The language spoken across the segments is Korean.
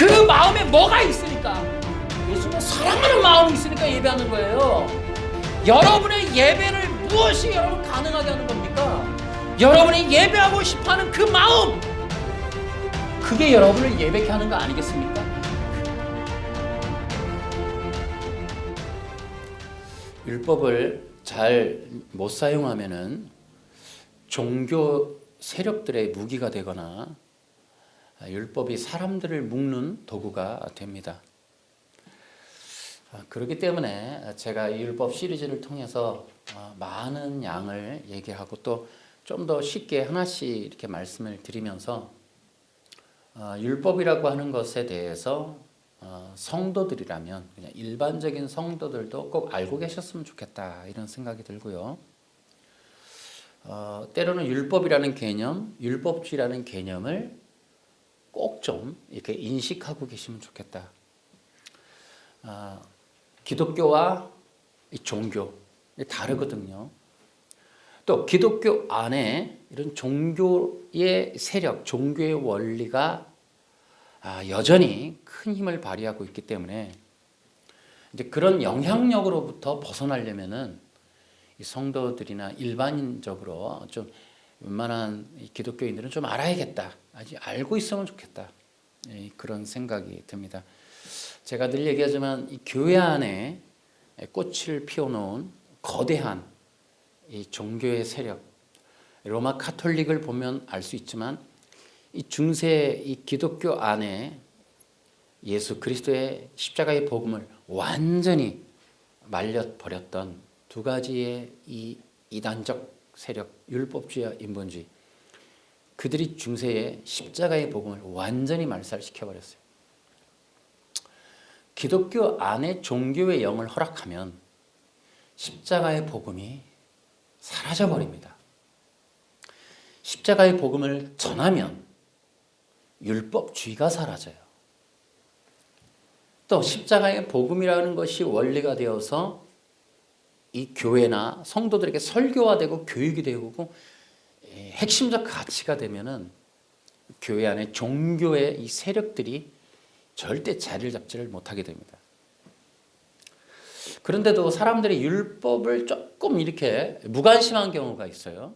그 마음에 뭐가 있으니까? 예수님을 사랑하는 마음이 있으니까 예배하는 거예요. 여러분의 예배를 무엇이 여러분 가능하게 하는 겁니까? 여러분이 예배하고 싶어하는 그 마음, 그게 여러분을 예배케 하는 거 아니겠습니까? 율법을 잘 못 사용하면은 종교 세력들의 무기가 되거나 율법이 사람들을 묶는 도구가 됩니다. 그렇기 때문에 제가 이 율법 시리즈를 통해서 많은 양을 얘기하고 또 좀 더 쉽게 하나씩 이렇게 말씀을 드리면서 율법이라고 하는 것에 대해서 성도들이라면 그냥 일반적인 성도들도 꼭 알고 계셨으면 좋겠다 이런 생각이 들고요. 때로는 율법이라는 개념, 율법주의라는 개념을 꼭 좀 이렇게 인식하고 계시면 좋겠다. 기독교와 이 종교 다르거든요. 또 기독교 안에 이런 종교의 세력, 종교의 원리가 여전히 큰 힘을 발휘하고 있기 때문에 이제 그런 영향력으로부터 벗어나려면은 이 성도들이나 일반인적으로 좀 웬만한 기독교인들은 좀 알아야겠다. 아직 알고 있으면 좋겠다. 그런 생각이 듭니다. 제가 늘 얘기하지만 이 교회 안에 꽃을 피워놓은 거대한 이 종교의 세력, 로마 카톨릭을 보면 알 수 있지만 이 중세 이 기독교 안에 예수 그리스도의 십자가의 복음을 완전히 말려버렸던 두 가지의 이 이단적 세력, 율법주의와 인본주의, 그들이 중세에 십자가의 복음을 완전히 말살시켜버렸어요. 기독교 안에 종교의 영을 허락하면 십자가의 복음이 사라져버립니다. 십자가의 복음을 전하면 율법주의가 사라져요. 또 십자가의 복음이라는 것이 원리가 되어서 이 교회나 성도들에게 설교화되고 교육이 되고 핵심적 가치가 되면은 교회 안에 종교의 이 세력들이 절대 자리를 잡지를 못하게 됩니다. 그런데도 사람들이 율법을 조금 이렇게 무관심한 경우가 있어요.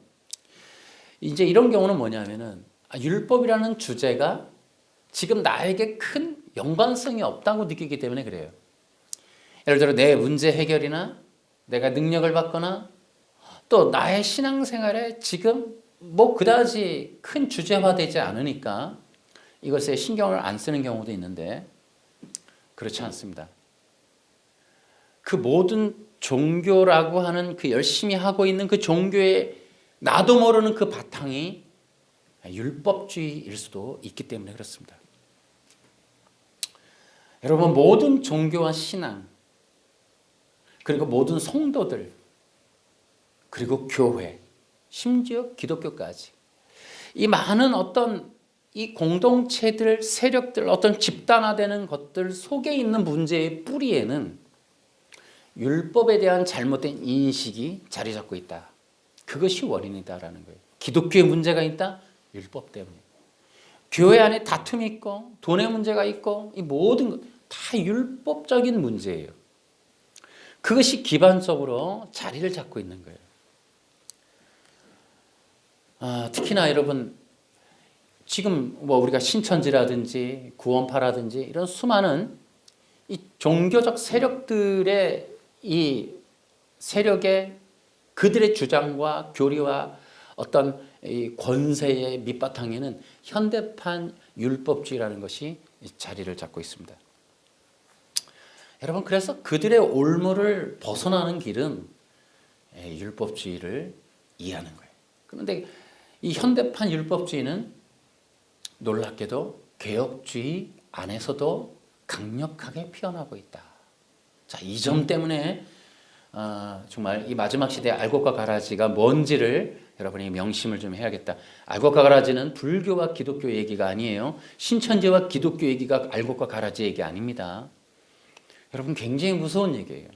이제 이런 경우는 뭐냐면은 율법이라는 주제가 지금 나에게 큰 연관성이 없다고 느끼기 때문에 그래요. 예를 들어 내 문제 해결이나 내가 능력을 받거나 또 나의 신앙생활에 지금 뭐 그다지 큰 주제화되지 않으니까 이것에 신경을 안 쓰는 경우도 있는데 그렇지 않습니다. 그 모든 종교라고 하는 그 열심히 하고 있는 그 종교의 나도 모르는 그 바탕이 율법주의일 수도 있기 때문에 그렇습니다. 여러분 모든 종교와 신앙 그리고 모든 성도들 그리고 교회 심지어 기독교까지 이 많은 어떤 이 공동체들 세력들 어떤 집단화되는 것들 속에 있는 문제의 뿌리에는 율법에 대한 잘못된 인식이 자리 잡고 있다. 그것이 원인이다라는 거예요. 기독교에 문제가 있다? 율법 때문에. 교회 안에 다툼이 있고 돈의 문제가 있고 이 모든 것 다 율법적인 문제예요. 그것이 기반적으로 자리를 잡고 있는 거예요. 특히나 여러분 지금 뭐 우리가 신천지라든지 구원파라든지 이런 수많은 이 종교적 세력들의 이 세력의 그들의 주장과 교리와 어떤 이 권세의 밑바탕에는 현대판 율법주의라는 것이 자리를 잡고 있습니다. 여러분 그래서 그들의 올무를 벗어나는 길은 율법주의를 이해하는 거예요. 그런데 이 현대판 율법주의는 놀랍게도 개혁주의 안에서도 강력하게 피어나고 있다. 자, 이 점 때문에 정말 이 마지막 시대의 알곡과 가라지가 뭔지를 여러분이 명심을 좀 해야겠다. 알곡과 가라지는 불교와 기독교 얘기가 아니에요. 신천지와 기독교 얘기가 알곡과 가라지 얘기 아닙니다. 여러분 굉장히 무서운 얘기예요.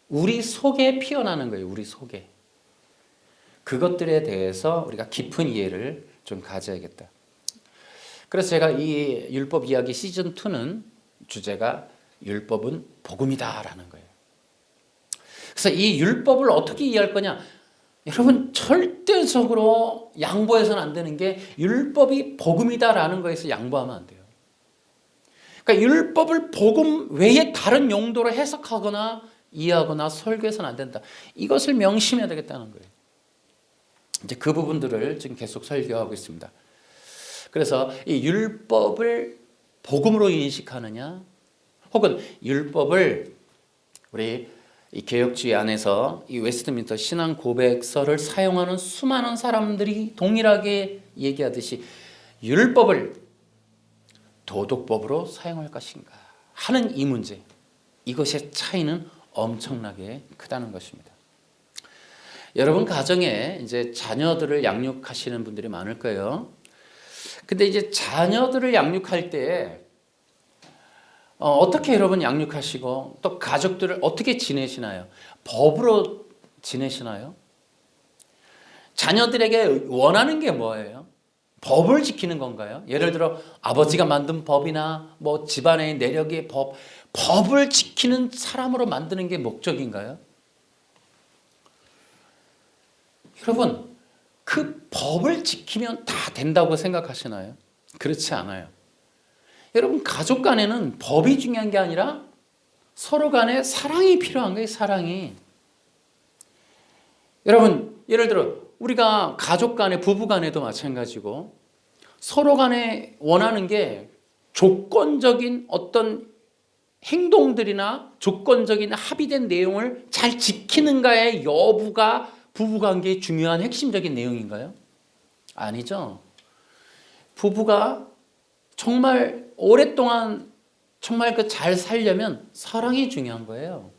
우리 속에 피어나는 거예요. 우리 속에. 그것들에 대해서 우리가 깊은 이해를 좀 가져야겠다. 그래서 제가 이 율법 이야기 시즌 2는 주제가 율법은 복음이다라는 거예요. 그래서 이 율법을 어떻게 이해할 거냐? 여러분 절대적으로 양보해서는 안 되는 게 율법이 복음이다라는 거에서 양보하면 안 돼요. 그러니까 율법을 복음 외에 다른 용도로 해석하거나 이해하거나 설교해서는 안 된다. 이것을 명심해야 되겠다는 거예요. 이제 그 부분들을 지금 계속 설교하고 있습니다. 그래서 이 율법을 복음으로 인식하느냐, 혹은 율법을 우리 이 개혁주의 안에서 이 웨스트민스터 신앙 고백서를 사용하는 수많은 사람들이 동일하게 얘기하듯이 율법을 도덕법으로 사용할 것인가 하는 이 문제, 이것의 차이는 엄청나게 크다는 것입니다. 여러분 가정에 이제 자녀들을 양육하시는 분들이 많을 거예요. 근데 이제 자녀들을 양육할 때 어떻게 여러분 양육하시고 또 가족들을 어떻게 지내시나요? 법으로 지내시나요? 자녀들에게 원하는 게 뭐예요? 법을 지키는 건가요? 예를 들어 아버지가 만든 법이나 뭐 집안의 내력의 법을 지키는 사람으로 만드는 게 목적인가요? 여러분 그 법을 지키면 다 된다고 생각하시나요? 그렇지 않아요. 여러분 가족 간에는 법이 중요한 게 아니라 서로 간에 사랑이 필요한 거예요. 사랑이. 여러분 예를 들어 우리가 가족 간에 부부 간에도 마찬가지고 서로 간에 원하는 게 조건적인 어떤 행동들이나 조건적인 합의된 내용을 잘 지키는가의 여부가 부부관계의 중요한 핵심적인 내용인가요? 아니죠. 부부가 정말 오랫동안 정말 그 잘 살려면 사랑이 중요한 거예요.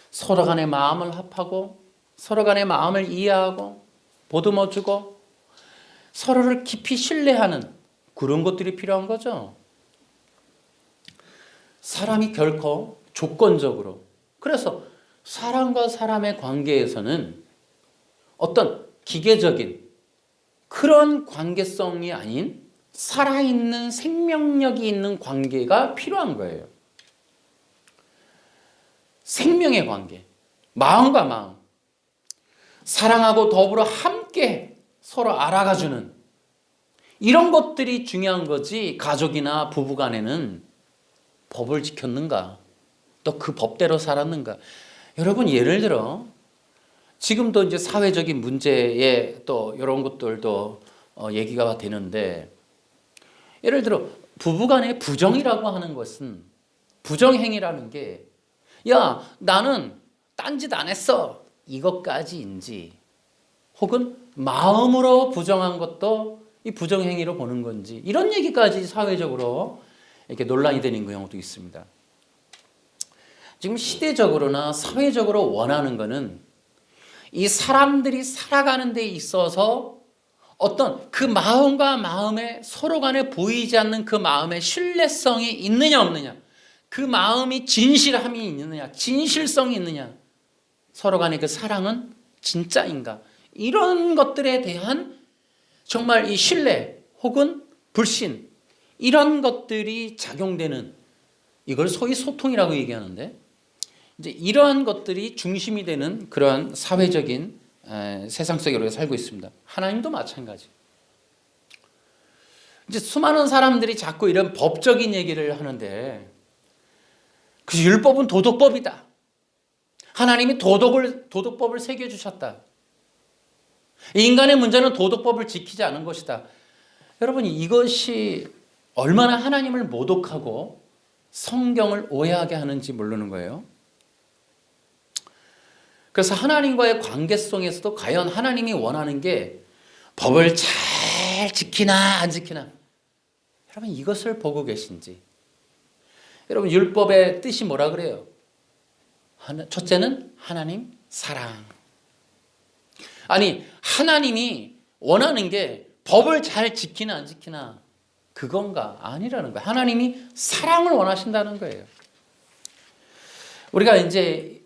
서로 간의 마음을 합하고 서로 간의 마음을 이해하고 보듬어주고 서로를 깊이 신뢰하는 그런 것들이 필요한 거죠. 사람이 결코 조건적으로, 그래서 사람과 사람의 관계에서는 어떤 기계적인 그런 관계성이 아닌 살아있는 생명력이 있는 관계가 필요한 거예요. 생명의 관계, 마음과 마음, 사랑하고 더불어 함께 서로 알아가주는 이런 것들이 중요한 거지. 가족이나 부부간에는 법을 지켰는가, 또 그 법대로 살았는가. 여러분 예를 들어 지금도 이제 사회적인 문제에 또 이런 것들도 얘기가 되는데, 예를 들어 부부간의 부정이라고 하는 것은, 부정행위라는 게 야 나는 딴짓 안 했어 이것까지인지, 혹은 마음으로 부정한 것도 이 부정행위로 보는 건지, 이런 얘기까지 사회적으로 이렇게 논란이 되는 경우도 있습니다. 지금 시대적으로나 사회적으로 원하는 것은 이 사람들이 살아가는 데 있어서 어떤 그 마음과 마음에 서로 간에 보이지 않는 그 마음의 신뢰성이 있느냐 없느냐, 그 마음이 진실함이 있느냐, 진실성이 있느냐, 서로 간의 그 사랑은 진짜인가, 이런 것들에 대한 정말 이 신뢰 혹은 불신, 이런 것들이 작용되는, 이걸 소위 소통이라고 얘기하는데, 이제 이러한 것들이 중심이 되는 그러한 사회적인 세상 속에 우리가 살고 있습니다. 하나님도 마찬가지. 이제 수많은 사람들이 자꾸 이런 법적인 얘기를 하는데, 그 율법은 도덕법이다. 하나님이 도덕법을 새겨주셨다. 인간의 문제는 도덕법을 지키지 않은 것이다. 여러분 이것이 얼마나 하나님을 모독하고 성경을 오해하게 하는지 모르는 거예요. 그래서 하나님과의 관계성에서도 과연 하나님이 원하는 게 법을 잘 지키나 안 지키나, 여러분 이것을 보고 계신지. 여러분 율법의 뜻이 뭐라 그래요? 첫째는 하나님 사랑. 아니 하나님이 원하는 게 법을 잘 지키나 안 지키나 그건가? 아니라는 거예요. 하나님이 사랑을 원하신다는 거예요. 우리가 이제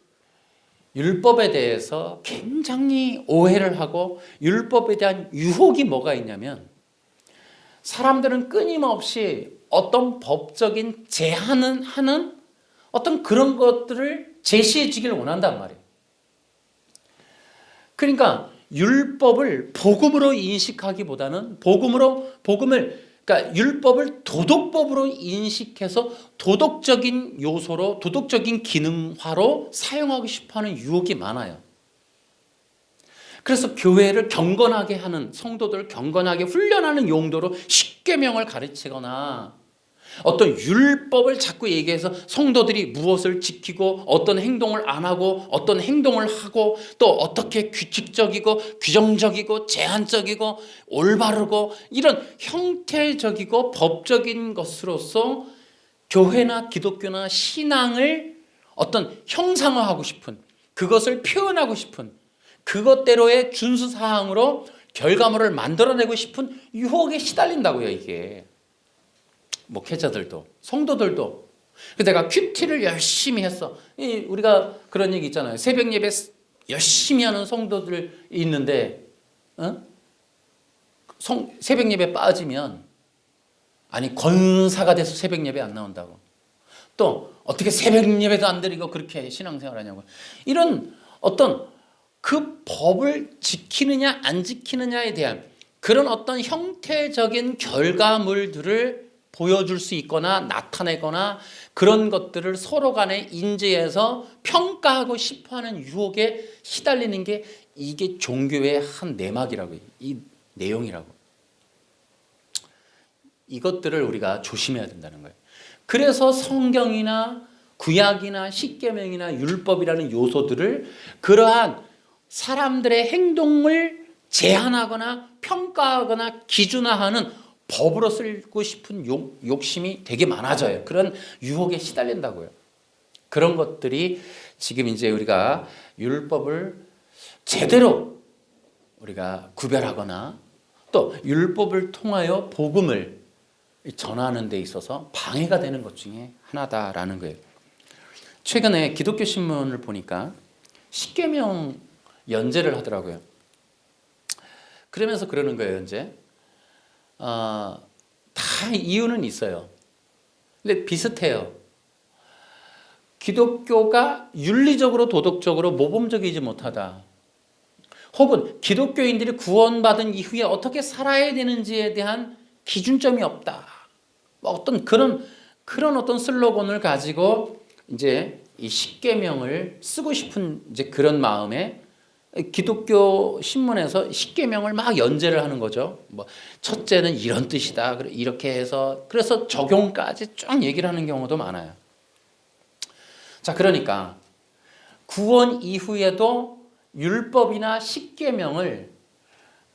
율법에 대해서 굉장히 오해를 하고 율법에 대한 유혹이 뭐가 있냐면, 사람들은 끊임없이 어떤 법적인 제한은 하는 어떤 그런 것들을 제시해 주기를 원한단 말이에요. 그러니까 율법을 복음으로 인식하기보다는 그러니까 율법을 도덕법으로 인식해서 도덕적인 요소로 도덕적인 기능화로 사용하고 싶어하는 유혹이 많아요. 그래서 교회를 경건하게 하는 성도들을 경건하게 훈련하는 용도로 십계명을 가르치거나 어떤 율법을 자꾸 얘기해서 성도들이 무엇을 지키고 어떤 행동을 안 하고 어떤 행동을 하고 또 어떻게 규칙적이고 규정적이고 제한적이고 올바르고 이런 형태적이고 법적인 것으로서 교회나 기독교나 신앙을 어떤 형상화하고 싶은 그것을 표현하고 싶은 그것대로의 준수사항으로 결과물을 만들어내고 싶은 유혹에 시달린다고요. 이게 목회자들도 성도들도. 내가 큐티를 열심히 했어. 우리가 그런 얘기 있잖아요. 새벽 예배 열심히 하는 성도들 있는데 새벽 예배 빠지면 아니 권사가 돼서 새벽 예배 안 나온다고. 또 어떻게 새벽 예배도 안 드리고 그렇게 신앙생활 하냐고. 이런 어떤 그 법을 지키느냐 안 지키느냐에 대한 그런 어떤 형태적인 결과물들을 보여줄 수 있거나 나타내거나 그런 것들을 서로 간에 인지해서 평가하고 싶어하는 유혹에 시달리는 게 이게 종교의 한 내막이라고, 이 내용이라고. 이것들을 우리가 조심해야 된다는 거예요. 그래서 성경이나 구약이나 십계명이나 율법이라는 요소들을 그러한 사람들의 행동을 제한하거나 평가하거나 기준화하는 법으로 쓰고 싶은 욕심이 되게 많아져요. 그런 유혹에 시달린다고요. 그런 것들이 지금 이제 우리가 율법을 제대로 우리가 구별하거나 또 율법을 통하여 복음을 전하는 데 있어서 방해가 되는 것 중에 하나다라는 거예요. 최근에 기독교 신문을 보니까 십계명 연재를 하더라고요. 그러면서 그러는 거예요. 이제 다 이유는 있어요. 근데 비슷해요. 기독교가 윤리적으로 도덕적으로 모범적이지 못하다. 혹은 기독교인들이 구원받은 이후에 어떻게 살아야 되는지에 대한 기준점이 없다. 어떤 그런 어떤 슬로건을 가지고 이제 이 십계명을 쓰고 싶은 이제 그런 마음에 기독교 신문에서 십계명을 막 연재를 하는 거죠. 뭐 첫째는 이런 뜻이다. 이렇게 해서 그래서 적용까지 쭉 얘기를 하는 경우도 많아요. 자, 그러니까 구원 이후에도 율법이나 십계명을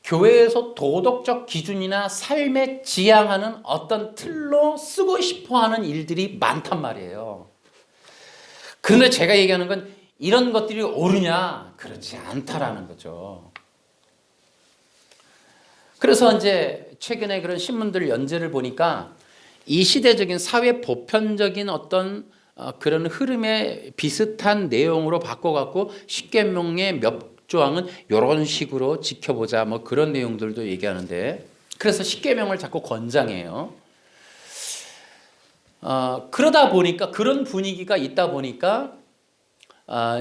교회에서 도덕적 기준이나 삶에 지향하는 어떤 틀로 쓰고 싶어하는 일들이 많단 말이에요. 그런데 제가 얘기하는 건 이런 것들이 옳으냐? 그렇지 않다라는 거죠. 그래서 이제 최근에 그런 신문들 연재를 보니까 이 시대적인 사회 보편적인 어떤 그런 흐름에 비슷한 내용으로 바꿔갖고 십계명의 몇 조항은 이런 식으로 지켜보자 뭐 그런 내용들도 얘기하는데 그래서 십계명을 자꾸 권장해요. 그러다 보니까 그런 분위기가 있다 보니까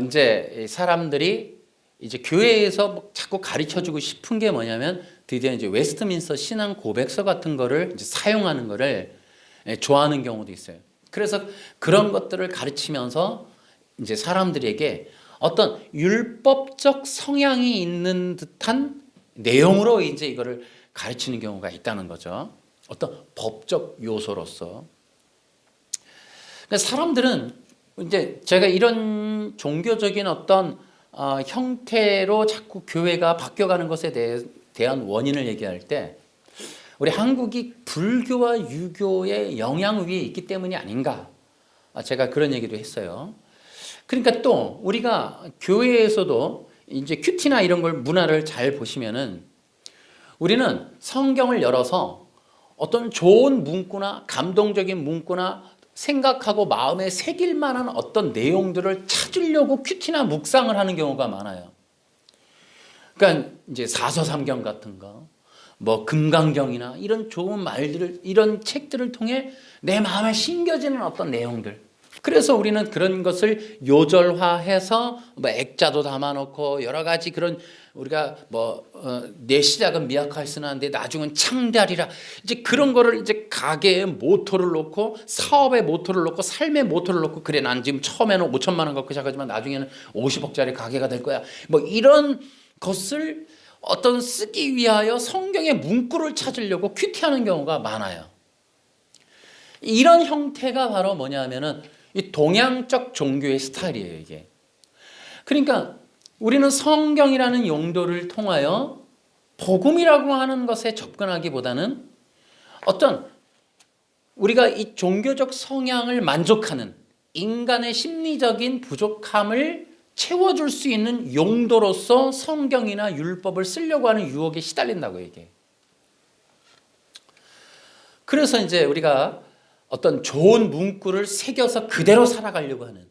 이제 사람들이 이제 교회에서 자꾸 가르쳐주고 싶은 게 뭐냐면 드디어 이제 웨스트민스터 신앙 고백서 같은 거를 이제 사용하는 거를 좋아하는 경우도 있어요. 그래서 그런 것들을 가르치면서 이제 사람들에게 어떤 율법적 성향이 있는 듯한 내용으로 이제 이거를 가르치는 경우가 있다는 거죠. 어떤 법적 요소로서. 사람들은 이제 제가 이런 종교적인 어떤 형태로 자꾸 교회가 바뀌어가는 것에 대한 원인을 얘기할 때 우리 한국이 불교와 유교의 영향 위에 있기 때문이 아닌가 제가 그런 얘기도 했어요. 그러니까 또 우리가 교회에서도 이제 큐티나 이런 걸 문화를 잘 보시면은 우리는 성경을 열어서 어떤 좋은 문구나 감동적인 문구나 생각하고 마음에 새길 만한 어떤 내용들을 찾으려고 큐티나 묵상을 하는 경우가 많아요. 그러니까 이제 사서삼경 같은 거, 뭐 금강경이나 이런 좋은 말들을, 이런 책들을 통해 내 마음에 심겨지는 어떤 내용들. 그래서 우리는 그런 것을 요절화해서 뭐 액자도 담아놓고 여러 가지 그런, 우리가 내 시작은 미약하였으나 내 나중은 창대하리라, 이제 그런 거를 이제 가게의 모토를 놓고, 사업의 모토를 놓고, 삶의 모토를 놓고, 그래 난 지금 처음에는 5천만 원 갖고 시작하지만 나중에는 50억짜리 가게가 될 거야, 뭐 이런 것을 어떤 쓰기 위하여 성경의 문구를 찾으려고 큐티하는 경우가 많아요. 이런 형태가 바로 뭐냐면은 이 동양적 종교의 스타일이에요, 이게. 그러니까 우리는 성경이라는 용도를 통하여 복음이라고 하는 것에 접근하기보다는 어떤 우리가 이 종교적 성향을 만족하는 인간의 심리적인 부족함을 채워줄 수 있는 용도로서 성경이나 율법을 쓰려고 하는 유혹에 시달린다고 이게. 그래서 이제 우리가 어떤 좋은 문구를 새겨서 그대로 살아가려고 하는,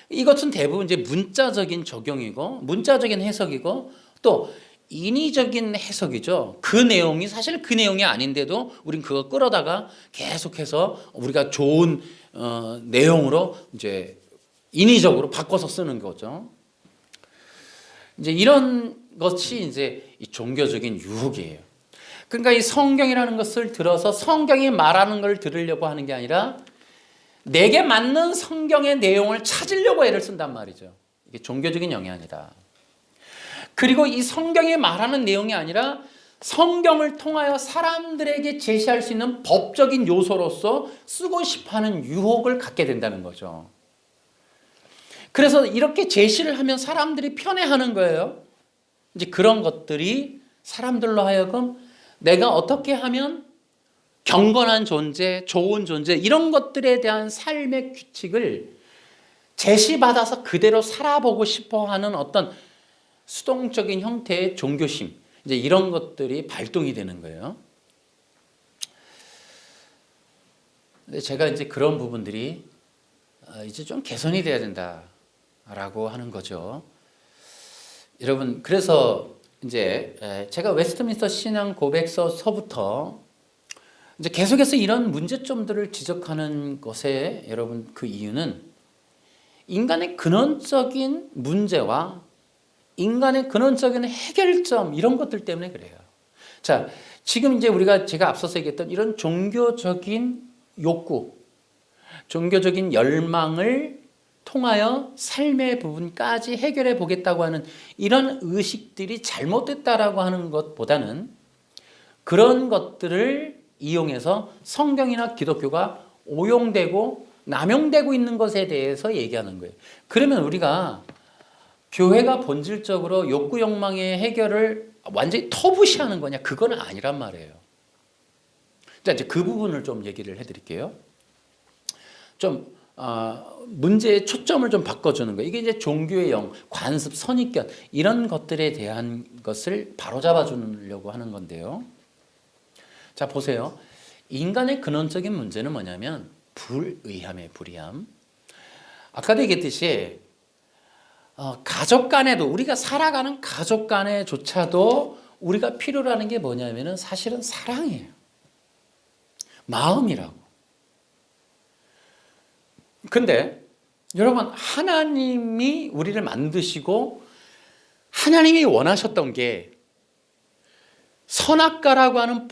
이것은 대부분 이제 문자적인 적용이고 문자적인 해석이고 또 인위적인 해석이죠. 그 내용이 사실 그 내용이 아닌데도 우린 그거 끌어다가 계속해서 우리가 좋은 내용으로 이제 인위적으로 바꿔서 쓰는 거죠. 이제 이런 것이 이제 이 종교적인 유혹이에요. 그러니까 이 성경이라는 것을 들어서 성경이 말하는 걸 들으려고 하는 게 아니라 내게 맞는 성경의 내용을 찾으려고 애를 쓴단 말이죠. 이게 종교적인 영향이다. 그리고 이 성경이 말하는 내용이 아니라 성경을 통하여 사람들에게 제시할 수 있는 법적인 요소로서 쓰고 싶어하는 유혹을 갖게 된다는 거죠. 그래서 이렇게 제시를 하면 사람들이 편애하는 거예요. 이제 그런 것들이 사람들로 하여금 내가 어떻게 하면 경건한 존재, 좋은 존재, 이런 것들에 대한 삶의 규칙을 제시받아서 그대로 살아보고 싶어 하는 어떤 수동적인 형태의 종교심, 이제 이런 것들이 발동이 되는 거예요. 근데 제가 이제 그런 부분들이 이제 좀 개선이 돼야 된다라고 하는 거죠. 여러분, 그래서 이제 제가 웨스트민스터 신앙 고백서서부터 이제 계속해서 이런 문제점들을 지적하는 것에, 여러분, 그 이유는 인간의 근원적인 문제와 인간의 근원적인 해결점, 이런 것들 때문에 그래요. 자, 지금 이제 제가 앞서서 얘기했던 이런 종교적인 욕구, 종교적인 열망을 통하여 삶의 부분까지 해결해 보겠다고 하는 이런 의식들이 잘못됐다라고 하는 것보다는 그런 것들을 이용해서 성경이나 기독교가 오용되고 남용되고 있는 것에 대해서 얘기하는 거예요. 그러면 우리가 교회가 본질적으로 욕구 욕망의 해결을 완전히 터부시하는 거냐? 그건 아니란 말이에요. 자, 이제 그 부분을 좀 얘기를 해드릴게요. 좀 문제의 초점을 좀 바꿔주는 거예요. 이게 이제 종교의 영, 관습, 선입견, 이런 것들에 대한 것을 바로잡아 주려고 하는 건데요. 자, 보세요. 인간의 근원적인 문제는 뭐냐면 불의함이에요. 불의함. 아까도 얘기했듯이 가족 간에도, 우리가 살아가는 가족 간에조차도 우리가 필요로 하는 게 뭐냐면은 사실은 사랑이에요. 마음이라고. 근데 여러분, 하나님이 우리를 만드시고 하나님이 원하셨던 게 선악과라고 하는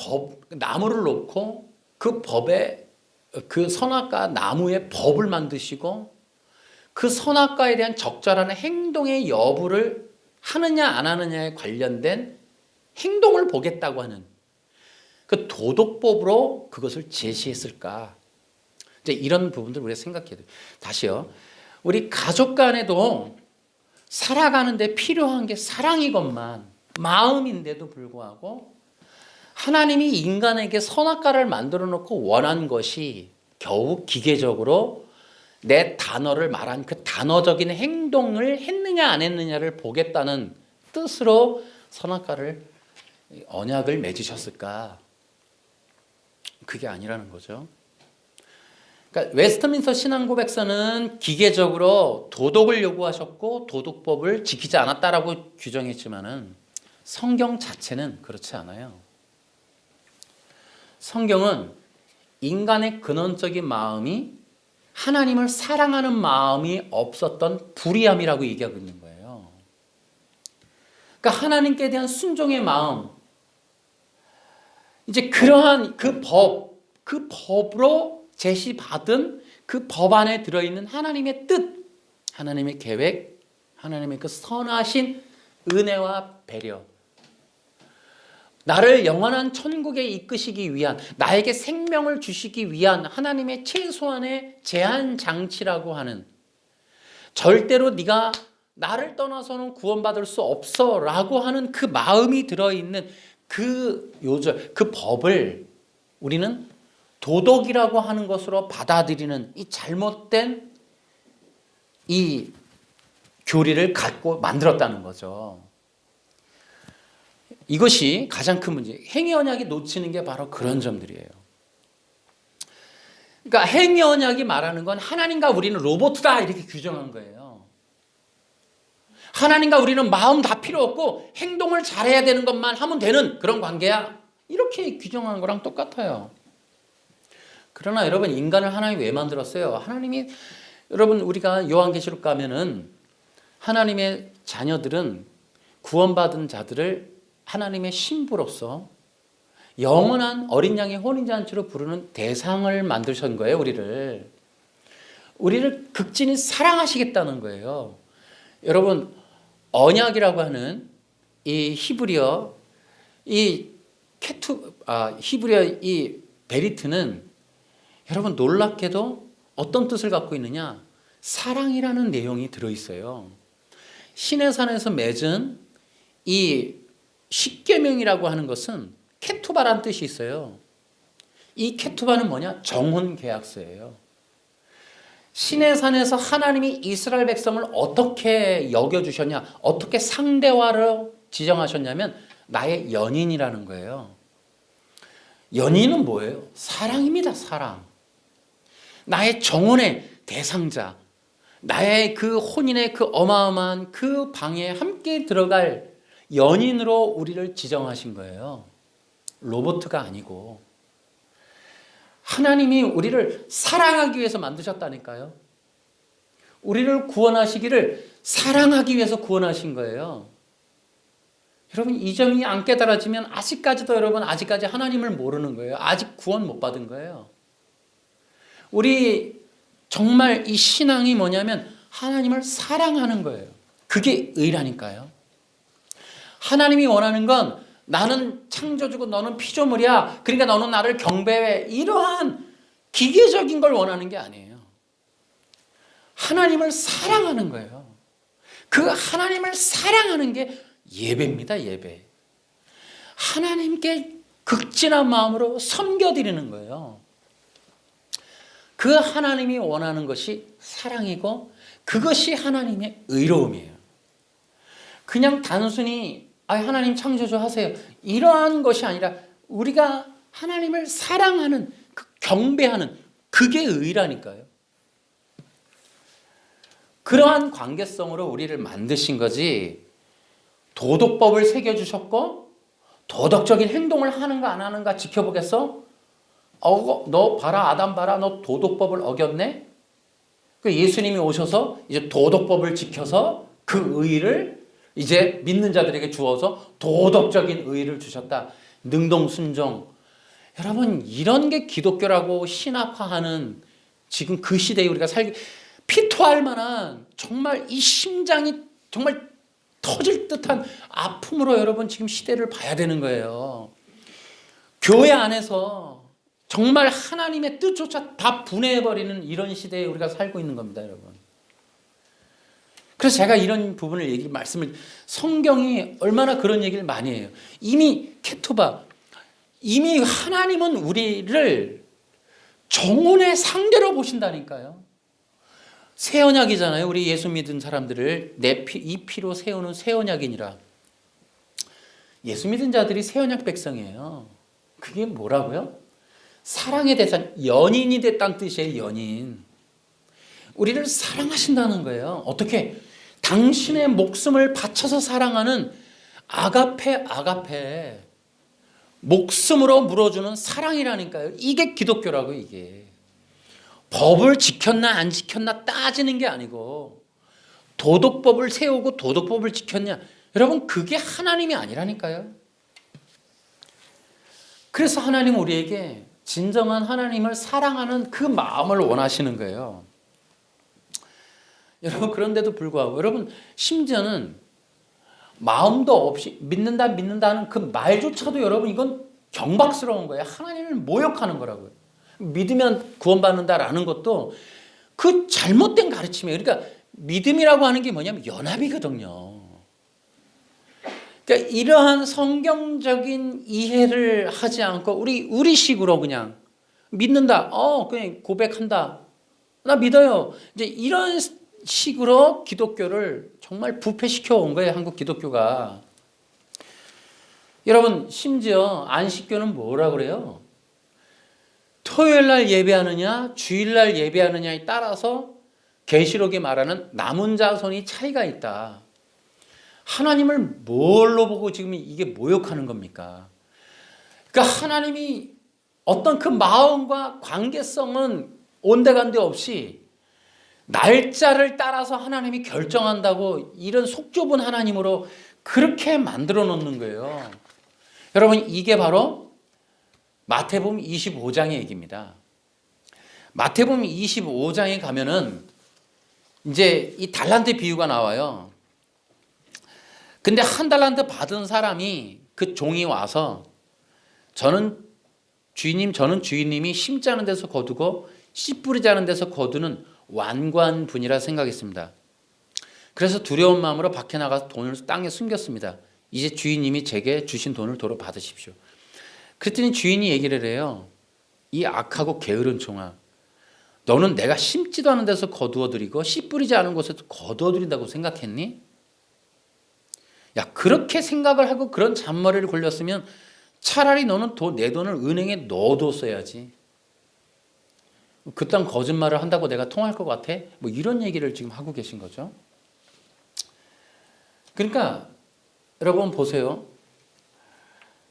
나무를 놓고 그 선악과 나무의 법을 만드시고 그 선악과에 대한 적절한 행동의 여부를 하느냐 안 하느냐에 관련된 행동을 보겠다고 하는 그 도덕법으로 그것을 제시했을까? 이제 이런 부분들 우리가 생각해야 돼요. 다시요. 우리 가족 간에도 살아가는데 필요한 게 사랑이건만, 마음인데도 불구하고 하나님이 인간에게 선악과를 만들어 놓고 원한 것이 겨우 기계적으로 내 단어를 말한 그 단어적인 행동을 했느냐 안 했느냐를 보겠다는 뜻으로 언약을 맺으셨을까? 그게 아니라는 거죠. 그러니까 웨스트민스터 신앙고백서는 기계적으로 도덕을 요구하셨고 도덕법을 지키지 않았다라고 규정했지만은 성경 자체는 그렇지 않아요. 성경은 인간의 근원적인 마음이 하나님을 사랑하는 마음이 없었던 불의함이라고 얘기하고 있는 거예요. 그러니까 하나님께 대한 순종의 마음, 이제 그러한 그 법으로 제시받은 그 법 안에 들어있는 하나님의 뜻, 하나님의 계획, 하나님의 그 선하신 은혜와 배려, 나를 영원한 천국에 이끄시기 위한, 나에게 생명을 주시기 위한 하나님의 최소한의 제한 장치라고 하는, 절대로 네가 나를 떠나서는 구원받을 수 없어 라고 하는 그 마음이 들어있는 그 요절, 그 법을 우리는 도덕이라고 하는 것으로 받아들이는 이 잘못된 이 교리를 갖고 만들었다는 거죠. 이것이 가장 큰 문제. 행위 언약이 놓치는 게 바로 그런 점들이에요. 그러니까 행위 언약이 말하는 건 하나님과 우리는 로봇이다 이렇게 규정한 거예요. 하나님과 우리는 마음 다 필요 없고 행동을 잘해야 되는 것만 하면 되는 그런 관계야. 이렇게 규정한 거랑 똑같아요. 그러나 여러분, 인간을 하나님이 왜 만들었어요? 하나님이, 여러분, 우리가 요한계시록 가면은 하나님의 자녀들은 구원받은 자들을 하나님의 신부로서 영원한 어린 양의 혼인잔치로 부르는 대상을 만드신 거예요. 우리를 극진히 사랑하시겠다는 거예요. 여러분, 언약이라고 하는 이 히브리어 히브리어 이 베리트는 여러분 놀랍게도 어떤 뜻을 갖고 있느냐? 사랑이라는 내용이 들어있어요. 시내산에서 맺은 이 십계명이라고 하는 것은 케투바라는 뜻이 있어요. 이 케투바는 뭐냐? 정혼 계약서예요. 시내산에서 하나님이 이스라엘 백성을 어떻게 여겨주셨냐? 어떻게 상대화로 지정하셨냐면 나의 연인이라는 거예요. 연인은 뭐예요? 사랑입니다. 사랑. 나의 정혼의 대상자, 나의 그 혼인의 그 어마어마한 그 방에 함께 들어갈 연인으로 우리를 지정하신 거예요. 로봇가 아니고. 하나님이 우리를 사랑하기 위해서 만드셨다니까요. 우리를 구원하시기를 사랑하기 위해서 구원하신 거예요. 여러분, 이 점이 안 깨달아지면 아직까지도 아직까지 하나님을 모르는 거예요. 아직 구원 못 받은 거예요. 우리 정말 이 신앙이 뭐냐면 하나님을 사랑하는 거예요. 그게 의라니까요. 하나님이 원하는 건 나는 창조주고 너는 피조물이야. 그러니까 너는 나를 경배해. 이러한 기계적인 걸 원하는 게 아니에요. 하나님을 사랑하는 거예요. 그 하나님을 사랑하는 게 예배입니다. 예배. 하나님께 극진한 마음으로 섬겨드리는 거예요. 그 하나님이 원하는 것이 사랑이고 그것이 하나님의 의로움이에요. 그냥 단순히 하나님 창조주 하세요. 이러한 것이 아니라 우리가 하나님을 사랑하는, 경배하는 그게 의라니까요. 그러한 관계성으로 우리를 만드신 거지 도덕법을 새겨주셨고 도덕적인 행동을 하는가 안 하는가 지켜보겠어? 너 봐라, 아담 봐라, 너 도덕법을 어겼네? 예수님이 오셔서 이제 도덕법을 지켜서 그 의를 이제 믿는 자들에게 주어서 도덕적인 의를 주셨다. 능동순종. 여러분, 이런 게 기독교라고 신학화하는 지금 그 시대에 우리가 피토할 만한 정말 이 심장이 정말 터질 듯한 아픔으로 여러분 지금 시대를 봐야 되는 거예요. 교회 안에서 정말 하나님의 뜻조차 다 분해해버리는 이런 시대에 우리가 살고 있는 겁니다, 여러분. 그래서 제가 이런 부분을 말씀을, 성경이 얼마나 그런 얘기를 많이 해요. 이미 이미 하나님은 우리를 정혼의 상대로 보신다니까요. 새 언약이잖아요. 우리 예수 믿은 사람들을 이 피로 세우는 새 언약이니라. 예수 믿은 자들이 새 언약 백성이에요. 그게 뭐라고요? 사랑의 대상, 연인이 됐다는 뜻이에요. 연인. 우리를 사랑하신다는 거예요. 어떻게? 당신의 목숨을 바쳐서 사랑하는 아가페. 목숨으로 물어주는 사랑이라니까요. 이게 기독교라고 이게. 법을 지켰나 안 지켰나 따지는 게 아니고 도덕법을 세우고 도덕법을 지켰냐. 여러분 그게 하나님이 아니라니까요. 그래서 하나님 우리에게 진정한 하나님을 사랑하는 그 마음을 원하시는 거예요. 여러분 그런데도 불구하고 여러분 심지어는 마음도 없이 믿는다 하는 그 말조차도 여러분 이건 경박스러운 거예요. 하나님을 모욕하는 거라고요. 믿으면 구원받는다라는 것도 그 잘못된 가르침이에요. 그러니까 믿음이라고 하는 게 뭐냐면 연합이거든요. 그러니까 이러한 성경적인 이해를 하지 않고 우리식으로 그냥 믿는다. 그냥 고백한다. 나 믿어요. 이제 이런 식으로 기독교를 정말 부패시켜 온 거예요. 한국 기독교가. 여러분 심지어 안식교는 뭐라 그래요? 토요일 날 예배하느냐 주일 날 예배하느냐에 따라서 계시록이 말하는 남은 자손이 차이가 있다. 하나님을 뭘로 보고 지금 이게 모욕하는 겁니까? 그러니까 하나님이 어떤 그 마음과 관계성은 온데간데 없이 날짜를 따라서 하나님이 결정한다고 이런 속 좁은 하나님으로 그렇게 만들어 놓는 거예요. 여러분 이게 바로 마태복음 25장의 얘기입니다. 마태복음 25장에 가면은 이제 이 달란트 비유가 나와요. 근데 한 달란트 받은 사람이 그 종이 와서 저는 주인님이 심지 않은 데서 거두고 씨 뿌리지 않은 데서 거두는 완고한 분이라 생각했습니다. 그래서 두려운 마음으로 밖에 나가서 돈을 땅에 숨겼습니다. 이제 주인님이 제게 주신 돈을 도로 받으십시오. 그랬더니 주인이 얘기를 해요. 이 악하고 게으른 종아, 너는 내가 심지도 않은 데서 거두어들이고 씨 뿌리지 않은 곳에서 거두어들인다고 생각했니? 야, 그렇게 생각을 하고 그런 잔머리를 굴렸으면 차라리 너는 내 돈을 은행에 넣어뒀어야지. 그딴 거짓말을 한다고 내가 통할 것 같아? 뭐 이런 얘기를 지금 하고 계신 거죠. 그러니까 여러분 보세요.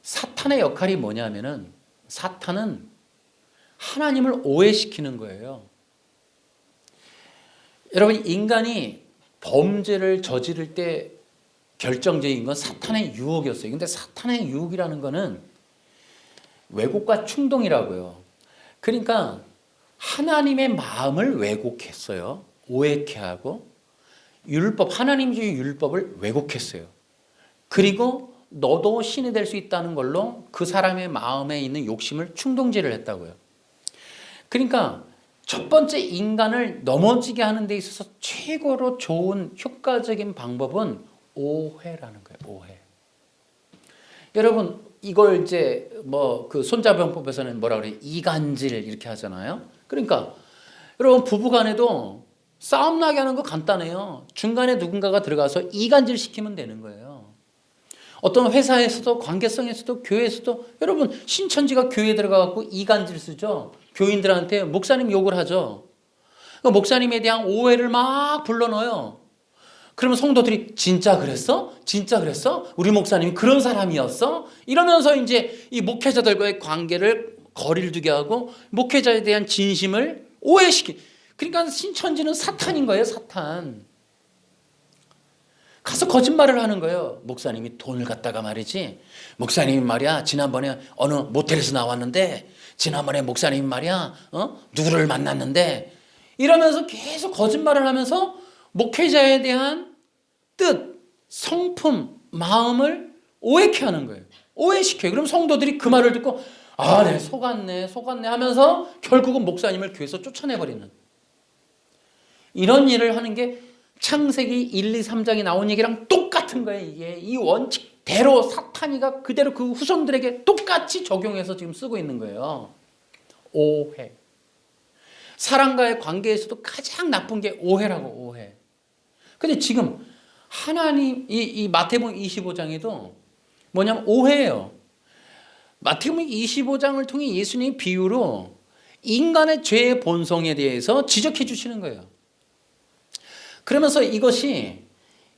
사탄의 역할이 뭐냐면은 사탄은 하나님을 오해시키는 거예요. 여러분 인간이 범죄를 저지를 때 결정적인 건 사탄의 유혹이었어요. 근데 사탄의 유혹이라는 거는 왜곡과 충동이라고요. 그러니까 하나님의 마음을 왜곡했어요. 오해케 하고 하나님주의 율법을 왜곡했어요. 그리고 너도 신이 될 수 있다는 걸로 그 사람의 마음에 있는 욕심을 충동질을 했다고요. 그러니까 첫 번째 인간을 넘어지게 하는 데 있어서 최고로 좋은 효과적인 방법은 오해라는 거예요. 오해. 여러분 이걸 이제 뭐 그 손자병법에서는 뭐라 그래요? 이간질 이렇게 하잖아요. 그러니까 여러분 부부간에도 싸움 나게 하는 거 간단해요. 중간에 누군가가 들어가서 이간질 시키면 되는 거예요. 어떤 회사에서도 관계성에서도 교회에서도 여러분 신천지가 교회에 들어가서 이간질 쓰죠. 교인들한테 목사님 욕을 하죠. 그러니까 목사님에 대한 오해를 막 불러넣어요. 그러면 성도들이 진짜 그랬어? 진짜 그랬어? 우리 목사님이 그런 사람이었어? 이러면서 이제 이 목회자들과의 관계를 거리를 두게 하고 목회자에 대한 진심을 그러니까 신천지는 사탄인 거예요. 사탄. 가서 거짓말을 하는 거예요. 목사님이 돈을 갖다가 말이지. 목사님이 말이야 지난번에 어느 모텔에서 나왔는데 지난번에 목사님이 말이야 누구를 만났는데 이러면서 계속 거짓말을 하면서 목회자에 대한 뜻, 성품, 마음을 오해케 하는 거예요. 오해시켜요. 그럼 성도들이 그 말을 듣고 네 속았네 하면서 결국은 목사님을 교회에서 쫓아내버리는 이런 일을 하는 게 창세기 1, 2, 3장에 나온 얘기랑 똑같은 거예요. 이게 이 원칙대로 사탄이가 그대로 그 후손들에게 똑같이 적용해서 지금 쓰고 있는 거예요. 오해. 사람과의 관계에서도 가장 나쁜 게 오해라고 오해. 근데 지금 하나님 이 마태복음 25장에도 뭐냐면 오해예요. 마태복음 25장을 통해 예수님이 비유로 인간의 죄의 본성에 대해서 지적해 주시는 거예요. 그러면서 이것이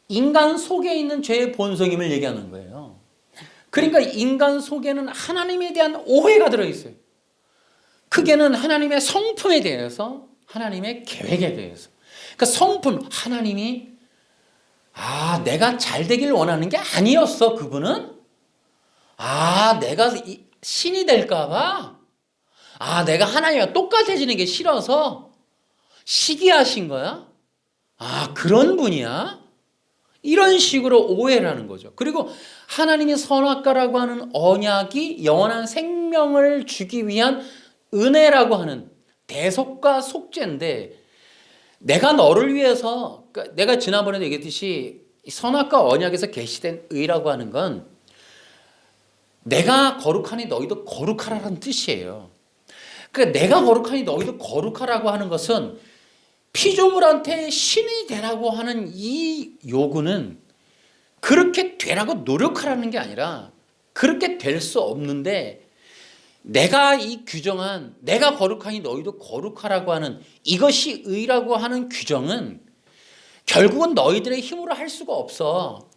인간 속에 있는 죄의 본성임을 얘기하는 거예요. 그러니까 인간 속에는 하나님에 대한 오해가 들어있어요. 크게는 하나님의 성품에 대해서, 하나님의 계획에 대해서. 그러니까 성품, 하나님이 내가 잘 되길 원하는 게 아니었어, 그분은. 내가 신이 될까 봐. 내가 하나님과 똑같아지는 게 싫어서 시기하신 거야? 그런 분이야? 이런 식으로 오해를 하는 거죠. 그리고 하나님이 선악과라고 하는 언약이 영원한 생명을 주기 위한 은혜라고 하는 대속과 속죄인데, 내가 너를 위해서, 그러니까 내가 지난번에도 얘기했듯이 선악과 언약에서 계시된 의라고 하는 건 내가 거룩하니 너희도 거룩하라는 뜻이에요. 그러니까 내가 거룩하니 너희도 거룩하라고 하는 것은 피조물한테 신이 되라고 하는 이 요구는 그렇게 되라고 노력하라는 게 아니라, 그렇게 될 수 없는데 내가 이 규정한 내가 거룩하니 너희도 거룩하라고 하는 이것이 의라고 하는 규정은 결국은 너희들의 힘으로 할 수가 없어.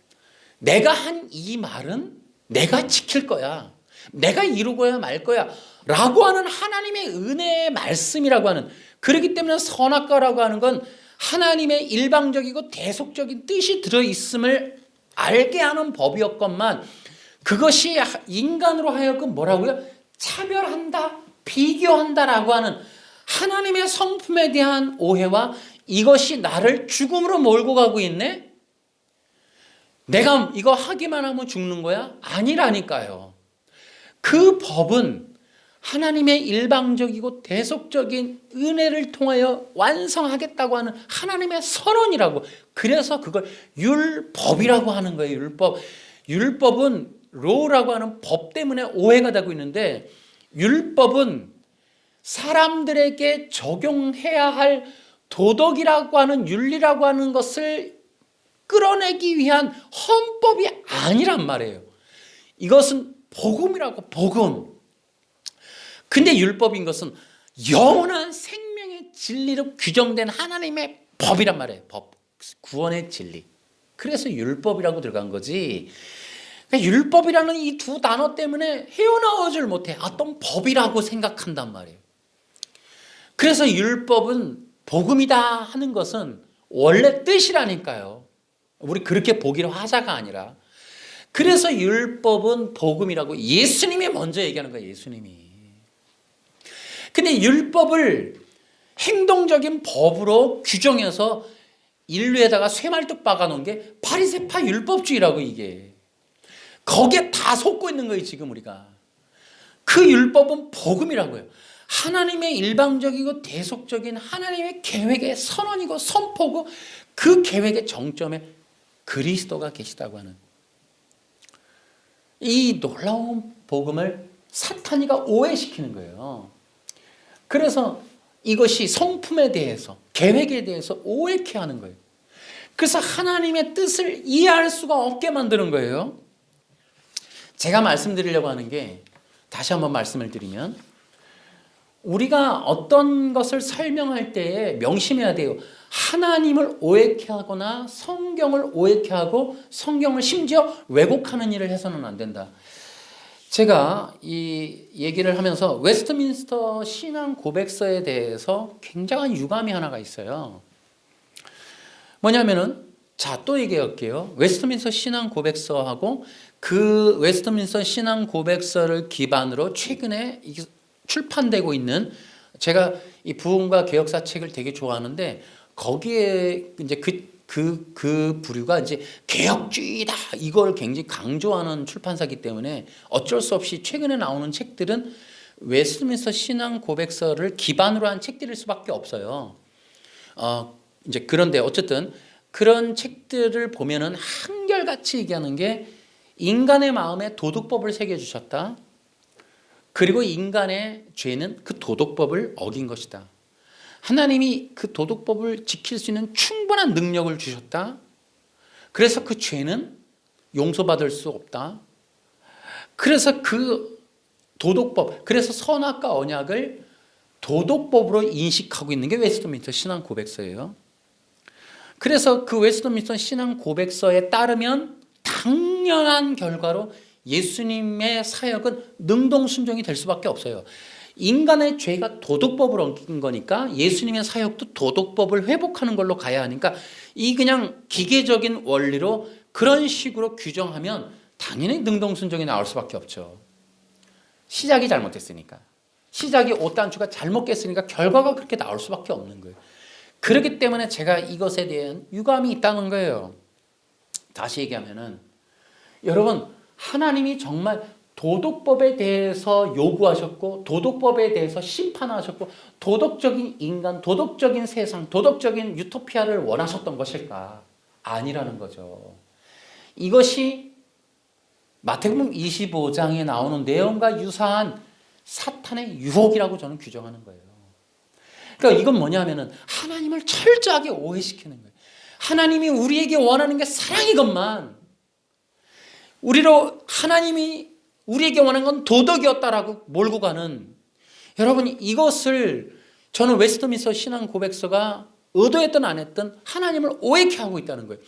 내가 한 이 말은 내가 지킬 거야. 내가 이루고야 말 거야. 라고 하는 하나님의 은혜의 말씀이라고 하는, 그렇기 때문에 선악과라고 하는 건 하나님의 일방적이고 대속적인 뜻이 들어있음을 알게 하는 법이었건만, 그것이 인간으로 하여금 뭐라고요? 차별한다, 비교한다라고 하는 하나님의 성품에 대한 오해와 이것이 나를 죽음으로 몰고 가고 있네? 내가 이거 하기만 하면 죽는 거야? 아니라니까요. 그 법은 하나님의 일방적이고 대속적인 은혜를 통하여 완성하겠다고 하는 하나님의 선언이라고. 그래서 그걸 율법이라고 하는 거예요. 율법. 율법은 로라고 하는 법 때문에 오해가 되고 있는데, 율법은 사람들에게 적용해야 할 도덕이라고 하는 윤리라고 하는 것을 끌어내기 위한 헌법이 아니란 말이에요. 이것은 복음이라고, 복음. 근데 율법인 것은 영원한 생명의 진리로 규정된 하나님의 법이란 말이에요. 법, 구원의 진리. 그래서 율법이라고 들어간 거지. 그러니까 율법이라는 이 두 단어 때문에 헤어나오질 못해. 어떤 법이라고 생각한단 말이에요. 그래서 율법은 복음이다 하는 것은 원래 뜻이라니까요. 우리 그렇게 보기로 하자가 아니라. 그래서 율법은 복음이라고 예수님이 먼저 얘기하는 거예요. 예수님이. 근데 율법을 행동적인 법으로 규정해서 인류에다가 쇠말뚝 박아놓은 게 바리새파 율법주의라고. 이게 거기에 다 속고 있는 거예요. 지금 우리가. 그 율법은 복음이라고요. 하나님의 일방적이고 대속적인 하나님의 계획의 선언이고 선포고, 그 계획의 정점에 그리스도가 계시다고 하는 이 놀라운 복음을 사탄이가 오해시키는 거예요. 그래서 이것이 성품에 대해서, 계획에 대해서 오해케 하는 거예요. 그래서 하나님의 뜻을 이해할 수가 없게 만드는 거예요. 제가 말씀드리려고 하는 게, 다시 한번 말씀을 드리면, 우리가 어떤 것을 설명할 때에 명심해야 돼요. 하나님을 오해케 하거나 성경을 오해케 하고 성경을 심지어 왜곡하는 일을 해서는 안 된다. 제가 이 얘기를 하면서 웨스트민스터 신앙 고백서에 대해서 굉장한 유감이 하나가 있어요. 뭐냐면은, 또 얘기할게요. 웨스트민스터 신앙 고백서하고 그 웨스트민스터 신앙 고백서를 기반으로 최근에 출판되고 있는, 제가 이 부흥과 개혁사 책을 되게 좋아하는데, 거기에 이제 그 부류가 이제 개혁주의다 이걸 굉장히 강조하는 출판사이기 때문에 어쩔 수 없이 최근에 나오는 책들은 웨스트민스터 신앙 고백서를 기반으로 한 책들일 수밖에 없어요. 이제 그런데 어쨌든 그런 책들을 보면은 한결같이 얘기하는 게, 인간의 마음에 도덕법을 새겨주셨다. 그리고 인간의 죄는 그 도덕법을 어긴 것이다. 하나님이 그 도덕법을 지킬 수 있는 충분한 능력을 주셨다. 그래서 그 죄는 용서받을 수 없다. 그래서 그 도덕법, 그래서 선악과 언약을 도덕법으로 인식하고 있는 게 웨스트민스터 신앙 고백서예요. 그래서 그 웨스트민스터 신앙 고백서에 따르면 당연한 결과로 예수님의 사역은 능동순종이 될 수밖에 없어요. 인간의 죄가 도덕법을 어긴 거니까 예수님의 사역도 도덕법을 회복하는 걸로 가야 하니까 이 그냥 기계적인 원리로 그런 식으로 규정하면 당연히 능동순종이 나올 수밖에 없죠. 시작이 잘못됐으니까. 시작이 옷단추가 잘못 깼으니까 결과가 그렇게 나올 수밖에 없는 거예요. 그렇기 때문에 제가 이것에 대한 유감이 있다는 거예요. 다시 얘기하면은 여러분, 하나님이 정말 도덕법에 대해서 요구하셨고 도덕법에 대해서 심판하셨고 도덕적인 인간, 도덕적인 세상, 도덕적인 유토피아를 원하셨던 것일까? 아니라는 거죠. 이것이 마태복음 25장에 나오는 내용과 유사한 사탄의 유혹이라고 저는 규정하는 거예요. 그러니까 이건 뭐냐면은 하나님을 철저하게 오해시키는 거예요. 하나님이 우리에게 원하는 게 사랑이건만 우리로 하나님이 우리에게 원하는 건 도덕이었다라고 몰고 가는, 여러분 이것을 저는 웨스트민스터 신앙 고백서가 의도했든 안 했든 하나님을 오해케 하고 있다는 거예요.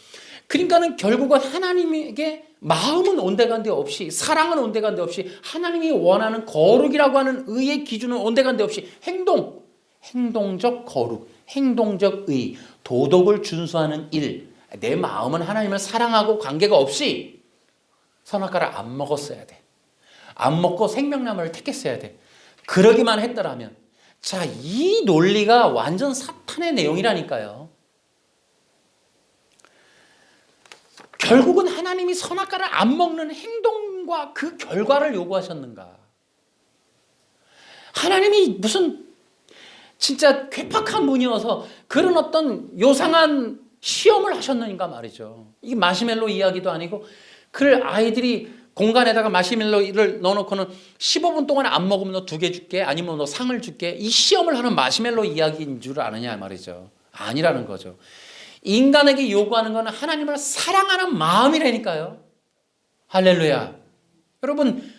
그러니까는 결국은 하나님에게 마음은 온데간데 없이, 사랑은 온데간데 없이, 하나님이 원하는 거룩이라고 하는 의의 기준은 온데간데 없이 행동적 거룩, 행동적 의, 도덕을 준수하는 일, 내 마음은 하나님을 사랑하고 관계가 없이 선악과를 안 먹었어야 돼. 안 먹고 생명나무를 택했어야 돼. 그러기만 했더라면, 자, 이 논리가 완전 사탄의 내용이라니까요. 결국은 하나님이 선악과를 안 먹는 행동과 그 결과를 요구하셨는가? 하나님이 무슨 진짜 괴팍한 분이어서 그런 어떤 요상한 시험을 하셨는가 말이죠. 이게 마시멜로 이야기도 아니고, 그걸 아이들이 공간에다가 마시멜로를 넣어놓고는 15분 동안 안 먹으면 너 2개 줄게, 아니면 너 상을 줄게, 이 시험을 하는 마시멜로 이야기인 줄 아느냐 말이죠. 아니라는 거죠. 인간에게 요구하는 건 하나님을 사랑하는 마음이라니까요. 할렐루야. 여러분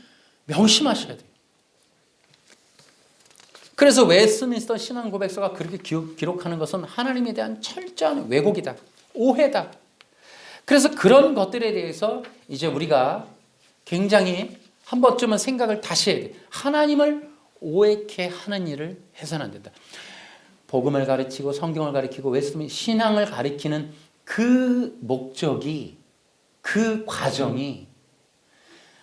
명심하셔야 돼요. 그래서 웨스트민스터 신앙 고백서가 그렇게 기록하는 것은 하나님에 대한 철저한 왜곡이다, 오해다. 그래서 그런 것들에 대해서 이제 우리가 굉장히 한 번쯤은 생각을 다시 해야 돼. 하나님을 오해케 하는 일을 해서는 안 된다. 복음을 가르치고 성경을 가르치고 웨스트민스터 신앙을 가르치는 그 목적이, 그 과정이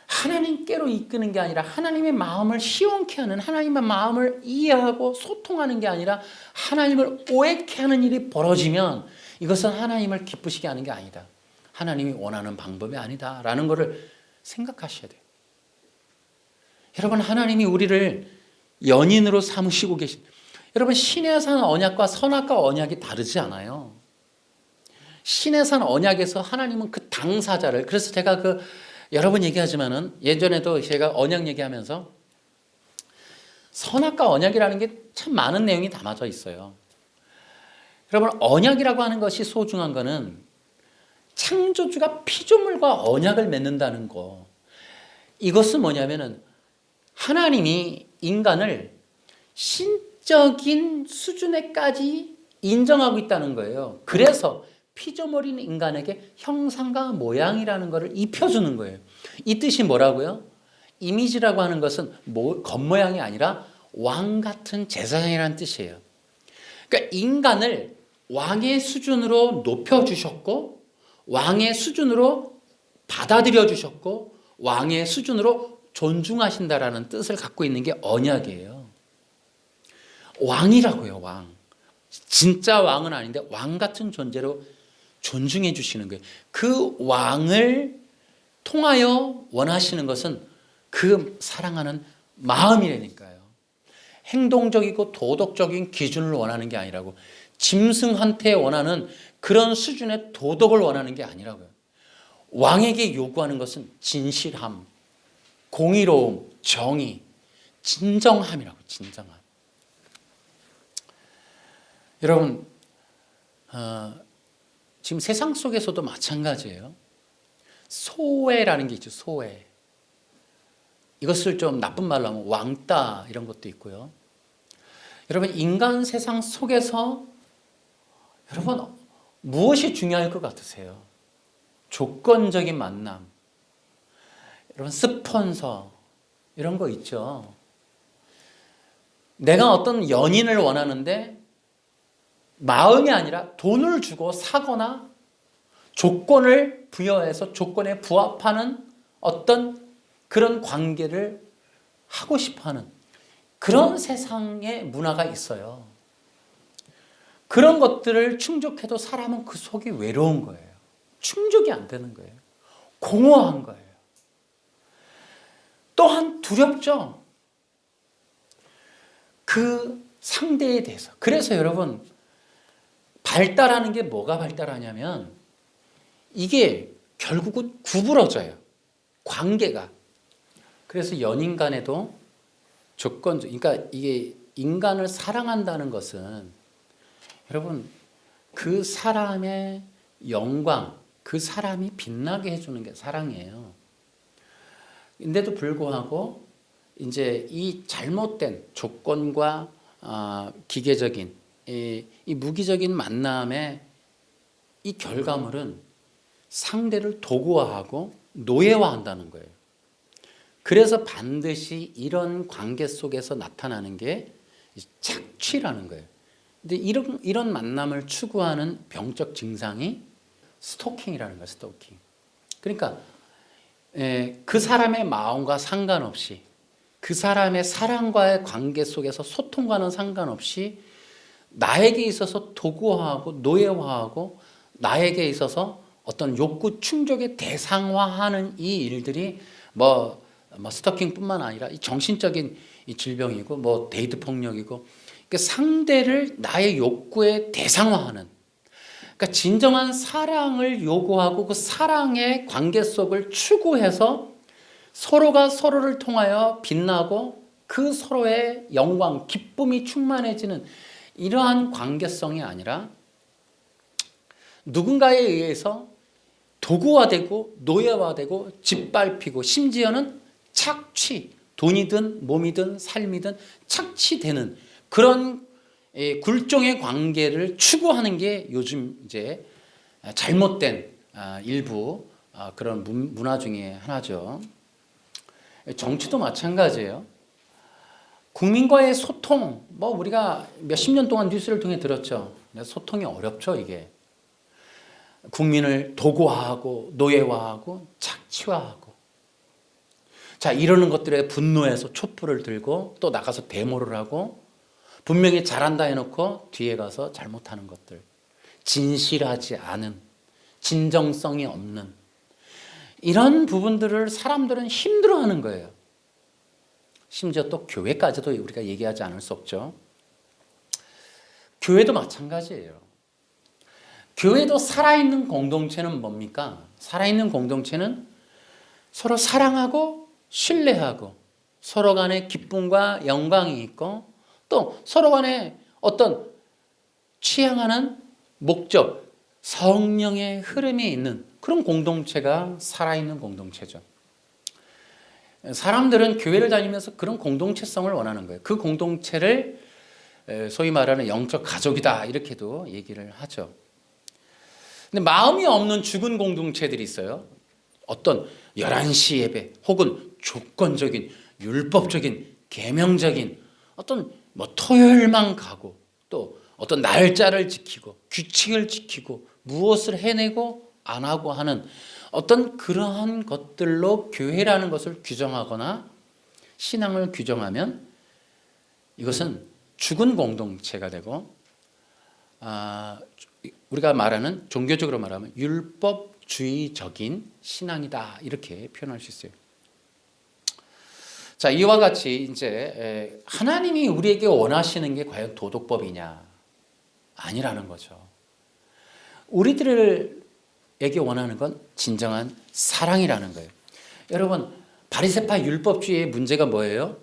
하나님께로 이끄는 게 아니라 하나님의 마음을 시원케 하는, 하나님의 마음을 이해하고 소통하는 게 아니라 하나님을 오해케 하는 일이 벌어지면 이것은 하나님을 기쁘시게 하는 게 아니다, 하나님이 원하는 방법이 아니다 라는 것을 생각하셔야 돼요. 여러분, 하나님이 우리를 연인으로 삼으시고 계신, 여러분 신의 산 언약과 선악과 언약이 다르지 않아요. 신의 산 언약에서 하나님은 그 당사자를, 그래서 제가 여러 번 얘기하지만은 예전에도 제가 언약 얘기하면서 선악과 언약이라는 게 참 많은 내용이 담아져 있어요. 여러분 언약이라고 하는 것이 소중한 거는 창조주가 피조물과 언약을 맺는다는 거, 이것은 뭐냐면은 하나님이 인간을 신적인 수준에까지 인정하고 있다는 거예요. 그래서 피조물인 인간에게 형상과 모양이라는 것을 입혀주는 거예요. 이 뜻이 뭐라고요? 이미지라고 하는 것은 겉모양이 아니라 왕 같은 제사장이라는 뜻이에요. 그러니까 인간을 왕의 수준으로 높여주셨고, 왕의 수준으로 받아들여 주셨고, 왕의 수준으로 존중하신다라는 뜻을 갖고 있는 게 언약이에요. 왕이라고요, 왕. 진짜 왕은 아닌데 왕 같은 존재로 존중해 주시는 거예요. 그 왕을 통하여 원하시는 것은 그 사랑하는 마음이라니까요. 행동적이고 도덕적인 기준을 원하는 게 아니라고, 짐승한테 원하는 그런 수준의 도덕을 원하는 게 아니라고요. 왕에게 요구하는 것은 진실함, 공의로움, 정의, 진정함이라고, 진정함. 여러분 지금 세상 속에서도 마찬가지예요. 소외라는 게 있죠. 소외. 이것을 좀 나쁜 말로 하면 왕따 이런 것도 있고요. 여러분 인간 세상 속에서 여러분 무엇이 중요할 것 같으세요? 조건적인 만남. 여러분 스폰서 이런 거 있죠. 내가 어떤 연인을 원하는데 마음이 아니라 돈을 주고 사거나 조건을 부여해서 조건에 부합하는 어떤 그런 관계를 하고 싶어하는 그런 세상의 문화가 있어요. 그런 것들을 충족해도 사람은 그 속이 외로운 거예요. 충족이 안 되는 거예요. 공허한 거예요. 또한 두렵죠. 그 상대에 대해서. 그래서 여러분 발달하는 게 뭐가 발달하냐면 이게 결국은 구부러져요. 관계가. 그래서 연인 간에도 조건적, 그러니까 이게 인간을 사랑한다는 것은 여러분 그 사람의 영광, 그 사람이 빛나게 해주는 게 사랑이에요. 인데도 불구하고 이제 이 잘못된 조건과 기계적인 이 무기적인 만남의 이 결과물은 상대를 도구화하고 노예화한다는 거예요. 그래서 반드시 이런 관계 속에서 나타나는 게 착취라는 거예요. 근데 이런 만남을 추구하는 병적 증상이 스토킹이라는 거예요. 스토킹. 그러니까 그 사람의 마음과 상관없이 그 사람의 사랑과의 관계 속에서 소통과는 상관없이 나에게 있어서 도구화하고 노예화하고 나에게 있어서 어떤 욕구 충족의 대상화하는 이 일들이 뭐 스토킹뿐만 아니라 이 정신적인 이 질병이고 뭐 데이트 폭력이고 그러니까 상대를 나의 욕구의 대상화하는 그러니까 진정한 사랑을 요구하고 그 사랑의 관계 속을 추구해서 서로가 서로를 통하여 빛나고 그 서로의 영광, 기쁨이 충만해지는 이러한 관계성이 아니라 누군가에 의해서 도구화되고 노예화되고 짓밟히고 심지어는 착취, 돈이든 몸이든 삶이든 착취되는 그런 굴종의 관계를 추구하는 게 요즘 이제 잘못된 일부 그런 문화 중에 하나죠. 정치도 마찬가지예요. 국민과의 소통, 뭐 우리가 몇십 년 동안 뉴스를 통해 들었죠. 소통이 어렵죠, 이게. 국민을 도구화하고 노예화하고 착취화하고. 자, 이러는 것들에 분노해서 촛불을 들고 또 나가서 데모를 하고 분명히 잘한다 해놓고 뒤에 가서 잘못하는 것들. 진실하지 않은, 진정성이 없는 이런 부분들을 사람들은 힘들어하는 거예요. 심지어 또 교회까지도 우리가 얘기하지 않을 수 없죠. 교회도 마찬가지예요. 교회도 살아있는 공동체는 뭡니까? 살아있는 공동체는 서로 사랑하고 신뢰하고 서로 간에 기쁨과 영광이 있고 또 서로 간에 어떤 취향하는 목적, 성령의 흐름이 있는 그런 공동체가 살아있는 공동체죠. 사람들은 교회를 다니면서 그런 공동체성을 원하는 거예요. 그 공동체를 소위 말하는 영적 가족이다 이렇게도 얘기를 하죠. 근데 마음이 없는 죽은 공동체들이 있어요. 어떤 11시 예배 혹은 조건적인 율법적인 계명적인 어떤 뭐 토요일만 가고 또 어떤 날짜를 지키고 규칙을 지키고 무엇을 해내고 안 하고 하는 어떤 그러한 것들로 교회라는 것을 규정하거나 신앙을 규정하면 이것은 죽은 공동체가 되고 우리가 말하는 종교적으로 말하면 율법주의적인 신앙이다 이렇게 표현할 수 있어요. 자, 이와 같이 이제 하나님이 우리에게 원하시는 게 과연 도덕법이냐? 아니라는 거죠. 우리들에게 원하는 건 진정한 사랑이라는 거예요. 여러분, 바리새파 율법주의의 문제가 뭐예요?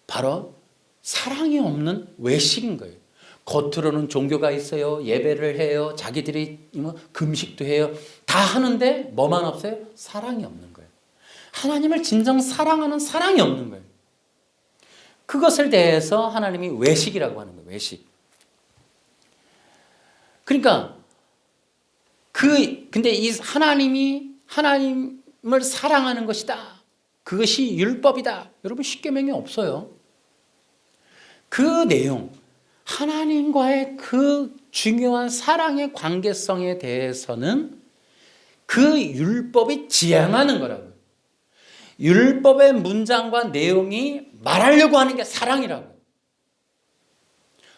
바로 사랑이 없는 외식인 거예요. 겉으로는 종교가 있어요. 예배를 해요. 자기들이 금식도 해요. 다 하는데 뭐만 없어요? 사랑이 없는 거예요. 하나님을 진정 사랑하는 사랑이 없는 거예요. 그것을 대해서 하나님이 외식이라고 하는 거예요. 외식. 그러니까 근데 이 하나님 하나님을 사랑하는 것이다. 그것이 율법이다. 여러분 십계명이 없어요. 그 내용, 하나님과의 그 중요한 사랑의 관계성에 대해서는 그 율법이 지향하는 거라고요. 율법의 문장과 내용이 말하려고 하는 게 사랑이라고요.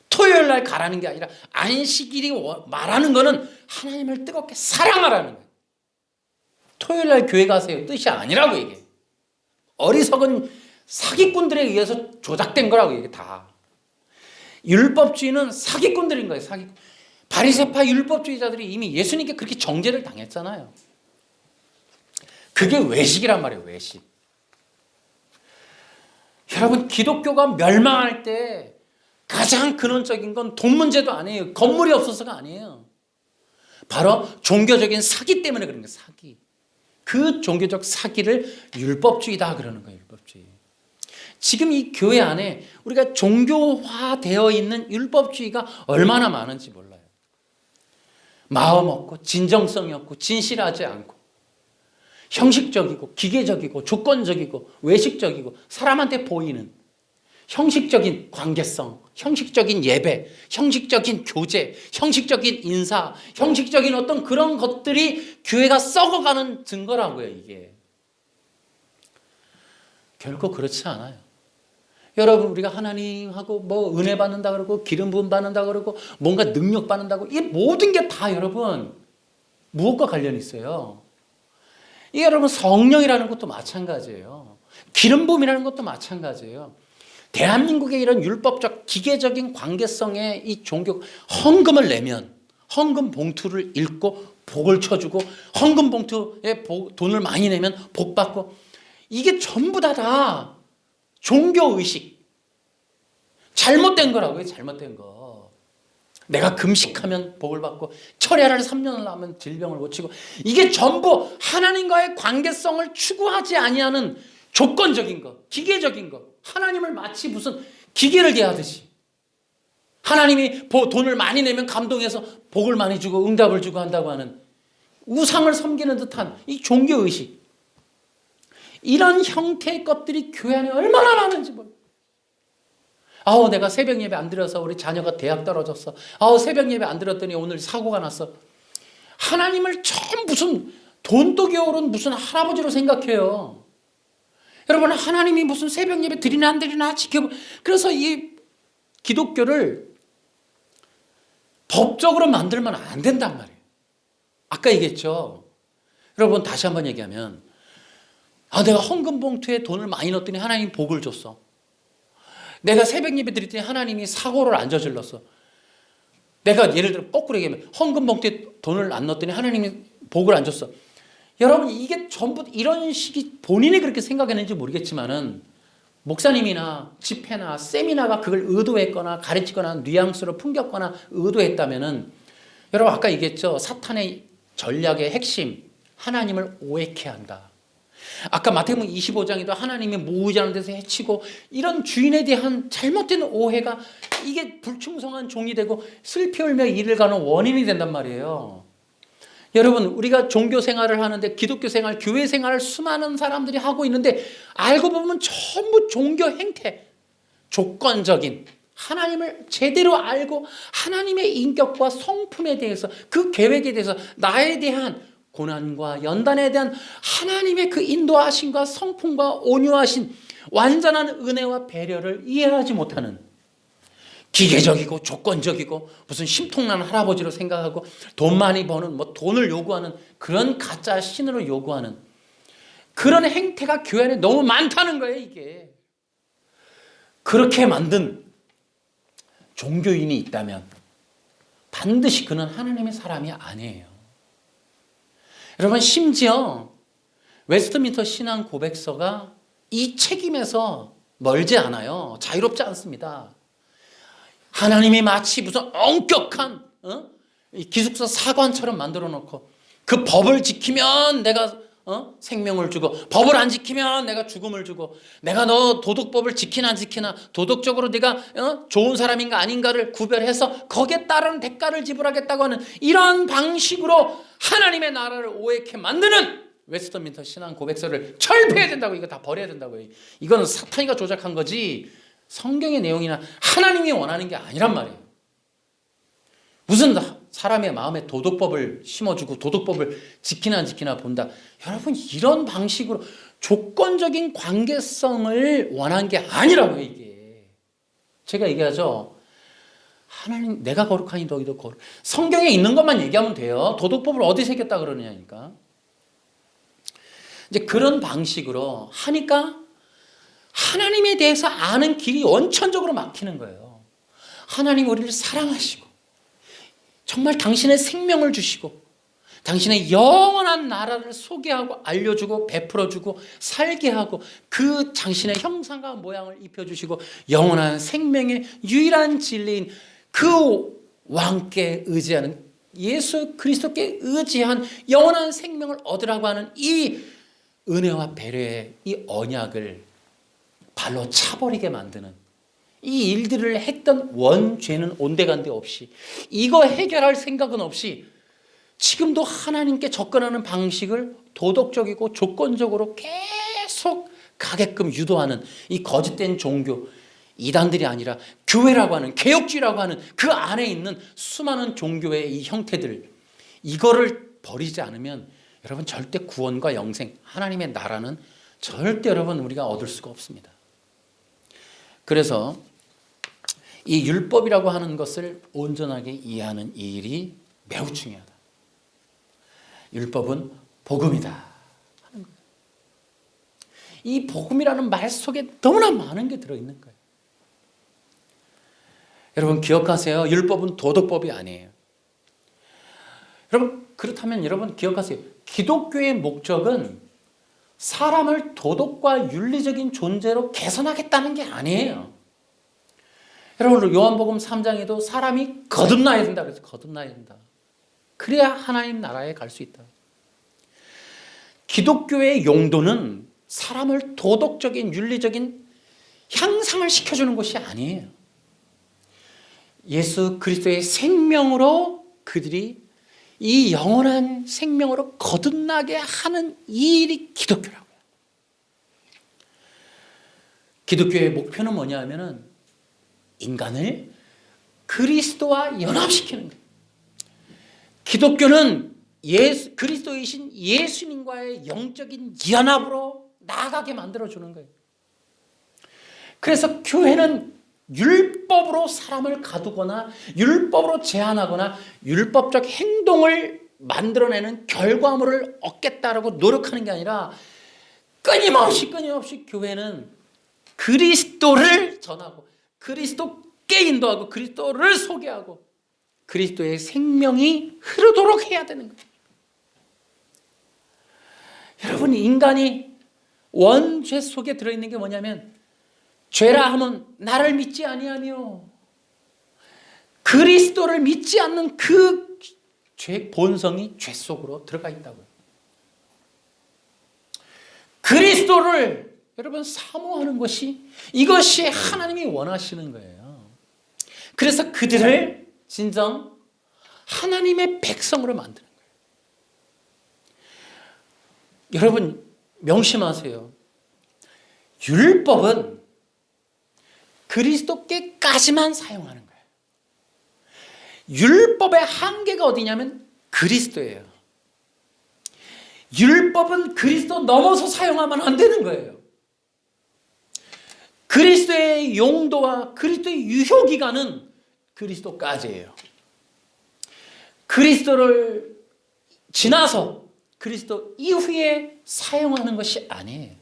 토요일 날 가라는 게 아니라 안식일이 말하는 거는 하나님을 뜨겁게 사랑하라는 거예요. 토요일 날 교회 가세요 뜻이 아니라고 이게. 어리석은 사기꾼들에 의해서 조작된 거라고 이게 다. 율법주의는 사기꾼들인 거예요. 사기꾼. 바리새파 율법주의자들이 이미 예수님께 그렇게 정죄를 당했잖아요. 그게 외식이란 말이에요. 외식. 여러분 기독교가 멸망할 때 가장 근원적인 건 돈 문제도 아니에요. 건물이 없어서가 아니에요. 바로 종교적인 사기 때문에 그런 거예요. 사기. 그 종교적 사기를 율법주의다 그러는 거예요. 율법주의. 지금 이 교회 안에 우리가 종교화되어 있는 율법주의가 얼마나 많은지 몰라요. 마음 없고 진정성이 없고 진실하지 않고 형식적이고 기계적이고 조건적이고 외식적이고 사람한테 보이는 형식적인 관계성, 형식적인 예배, 형식적인 교제, 형식적인 인사, 형식적인 어떤 그런 것들이 교회가 썩어가는 증거라고요. 이게 결코 그렇지 않아요. 여러분 우리가 하나님하고 뭐 은혜 받는다 그러고 기름 부음 받는다 그러고 뭔가 능력 받는다고 이 모든 게 다 여러분 무엇과 관련이 있어요? 이 여러분 성령이라는 것도 마찬가지예요. 기름 부음이라는 것도 마찬가지예요. 대한민국의 이런 율법적 기계적인 관계성의 이 종교 헌금을 내면 헌금 봉투를 읽고 복을 쳐주고 헌금 봉투에 돈을 많이 내면 복 받고 이게 전부 다 종교의식 잘못된 거라고요. 잘못된 거. 내가 금식하면 복을 받고 철야를 3년을 하면 질병을 고치고 이게 전부 하나님과의 관계성을 추구하지 아니하는 조건적인 거, 기계적인 거. 하나님을 마치 무슨 기계를 대하듯이 하나님이 돈을 많이 내면 감동해서 복을 많이 주고 응답을 주고 한다고 하는 우상을 섬기는 듯한 이 종교의식. 이런 형태의 것들이 교회 안에 얼마나 많은지 몰라요. 아우 내가 새벽 예배 안 드려서 우리 자녀가 대학 떨어졌어. 아우 새벽 예배 안 드렸더니 오늘 사고가 났어. 하나님을 참 무슨 돈독이 오른 무슨 할아버지로 생각해요. 여러분 하나님이 무슨 새벽 예배 드리나 안 드리나 지켜보. 그래서 이 기독교를 법적으로 만들면 안 된단 말이에요. 아까 얘기했죠. 여러분 다시 한번 얘기하면 내가 헌금 봉투에 돈을 많이 넣었더니 하나님이 복을 줬어. 내가 새벽 예배 드렸더니 하나님이 사고를 안 저질렀어. 내가 예를 들어 거꾸로 얘기하면 헌금 봉투에 돈을 안 넣었더니 하나님이 복을 안 줬어. 여러분 이게 전부 이런 식이 본인이 그렇게 생각했는지 모르겠지만은 목사님이나 집회나 세미나가 그걸 의도했거나 가르치거나 뉘앙스로 풍겼거나 의도했다면은 여러분 아까 얘기했죠. 사탄의 전략의 핵심 하나님을 오해케 한다. 아까 마태복음 25장에도 하나님이 무의자는 데서 해치고 이런 주인에 대한 잘못된 오해가 이게 불충성한 종이 되고 슬피 울며 이를 가는 원인이 된단 말이에요. 여러분 우리가 종교 생활을 하는데 기독교 생활, 교회 생활을 수많은 사람들이 하고 있는데 알고 보면 전부 종교 행태, 조건적인 하나님을 제대로 알고 하나님의 인격과 성품에 대해서 그 계획에 대해서 나에 대한 고난과 연단에 대한 하나님의 그 인도하심과 성품과 온유하신 완전한 은혜와 배려를 이해하지 못하는 기계적이고 조건적이고 무슨 심통난 할아버지로 생각하고 돈 많이 버는 뭐 돈을 요구하는 그런 가짜 신으로 요구하는 그런 행태가 교회 안에 너무 많다는 거예요. 이게 그렇게 만든 종교인이 있다면 반드시 그는 하나님의 사람이 아니에요. 여러분 심지어 웨스트민스터 신앙 고백서가 이 책임에서 멀지 않아요. 자유롭지 않습니다. 하나님이 마치 무슨 엄격한 기숙사 사관처럼 만들어 놓고 그 법을 지키면 내가 생명을 주고 법을 안 지키면 내가 죽음을 주고 내가 너 도덕법을 지키나 안 지키나 도덕적으로 네가 좋은 사람인가 아닌가를 구별해서 거기에 따른 대가를 지불하겠다고 하는 이런 방식으로 하나님의 나라를 오해케 만드는 웨스트민스터 신앙 고백서를 철폐해야 된다고, 이거 다 버려야 된다고요. 이거는 사탄이가 조작한 거지 성경의 내용이나 하나님이 원하는 게 아니란 말이에요. 무슨 사람의 마음에 도덕법을 심어주고 도덕법을 지키나 안 지키나 본다. 여러분, 이런 방식으로 조건적인 관계성을 원한 게 아니라고요. 이게 제가 얘기하죠. 하나님, 내가 거룩하니 너희도 거룩. 성경에 있는 것만 얘기하면 돼요. 도덕법을 어디 새겼다 그러느냐니까. 이제 그런 방식으로 하니까 하나님에 대해서 아는 길이 원천적으로 막히는 거예요. 하나님 우리를 사랑하시고 정말 당신의 생명을 주시고 당신의 영원한 나라를 소개하고 알려주고 베풀어주고 살게 하고 그 당신의 형상과 모양을 입혀주시고 영원한 생명의 유일한 진리인 그 왕께 의지하는, 예수 그리스도께 의지한 영원한 생명을 얻으라고 하는 이 은혜와 배려의 이 언약을 발로 차버리게 만드는 이 일들을 했던 원죄는 온데간데 없이, 이거 해결할 생각은 없이 지금도 하나님께 접근하는 방식을 도덕적이고 조건적으로 계속 가게끔 유도하는 이 거짓된 종교, 이단들이 아니라 교회라고 하는, 개혁주의라고 하는 그 안에 있는 수많은 종교의 이 형태들, 이거를 버리지 않으면 여러분 절대 구원과 영생, 하나님의 나라는 절대 여러분 우리가 얻을 수가 없습니다. 그래서 이 율법이라고 하는 것을 온전하게 이해하는 이 일이 매우 중요하다. 율법은 복음이다 하는 거예요. 이 복음이라는 말 속에 너무나 많은 게 들어있는 거예요. 여러분 기억하세요. 율법은 도덕법이 아니에요. 여러분 그렇다면 여러분 기억하세요. 기독교의 목적은 사람을 도덕과 윤리적인 존재로 개선하겠다는 게 아니에요. 여러분 요한복음 3장에도 사람이 거듭나야 된다 그래서 거듭나야 된다. 그래야 하나님 나라에 갈 수 있다. 기독교의 용도는 사람을 도덕적인 윤리적인 향상을 시켜주는 것이 아니에요. 예수 그리스도의 생명으로 그들이 이 영원한 생명으로 거듭나게 하는 이 일이 기독교라고요. 기독교의 목표는 뭐냐 하면은 인간을 그리스도와 연합시키는 거예요. 기독교는 그리스도이신 예수님과의 영적인 연합으로 나아가게 만들어주는 거예요. 그래서 교회는 율법으로 사람을 가두거나 율법으로 제한하거나 율법적 행동을 만들어내는 결과물을 얻겠다라고 노력하는 게 아니라 끊임없이 교회는 그리스도를 전하고 그리스도께 인도하고 그리스도를 소개하고 그리스도의 생명이 흐르도록 해야 되는 거예요. 여러분 인간이 원죄 속에 들어있는 게 뭐냐면 죄라 하면 나를 믿지 아니하며 그리스도를 믿지 않는 그 죄 본성이 죄 속으로 들어가 있다고요. 그리스도를 여러분 사모하는 것이 이것이 하나님이 원하시는 거예요. 그래서 그들을 진정 하나님의 백성으로 만드는 거예요. 여러분 명심하세요. 율법은 그리스도께까지만 사용하는 거예요. 율법의 한계가 어디냐면 그리스도예요. 율법은 그리스도 넘어서 사용하면 안 되는 거예요. 그리스도의 용도와 그리스도의 유효기간은 그리스도까지예요. 그리스도를 지나서 그리스도 이후에 사용하는 것이 아니에요.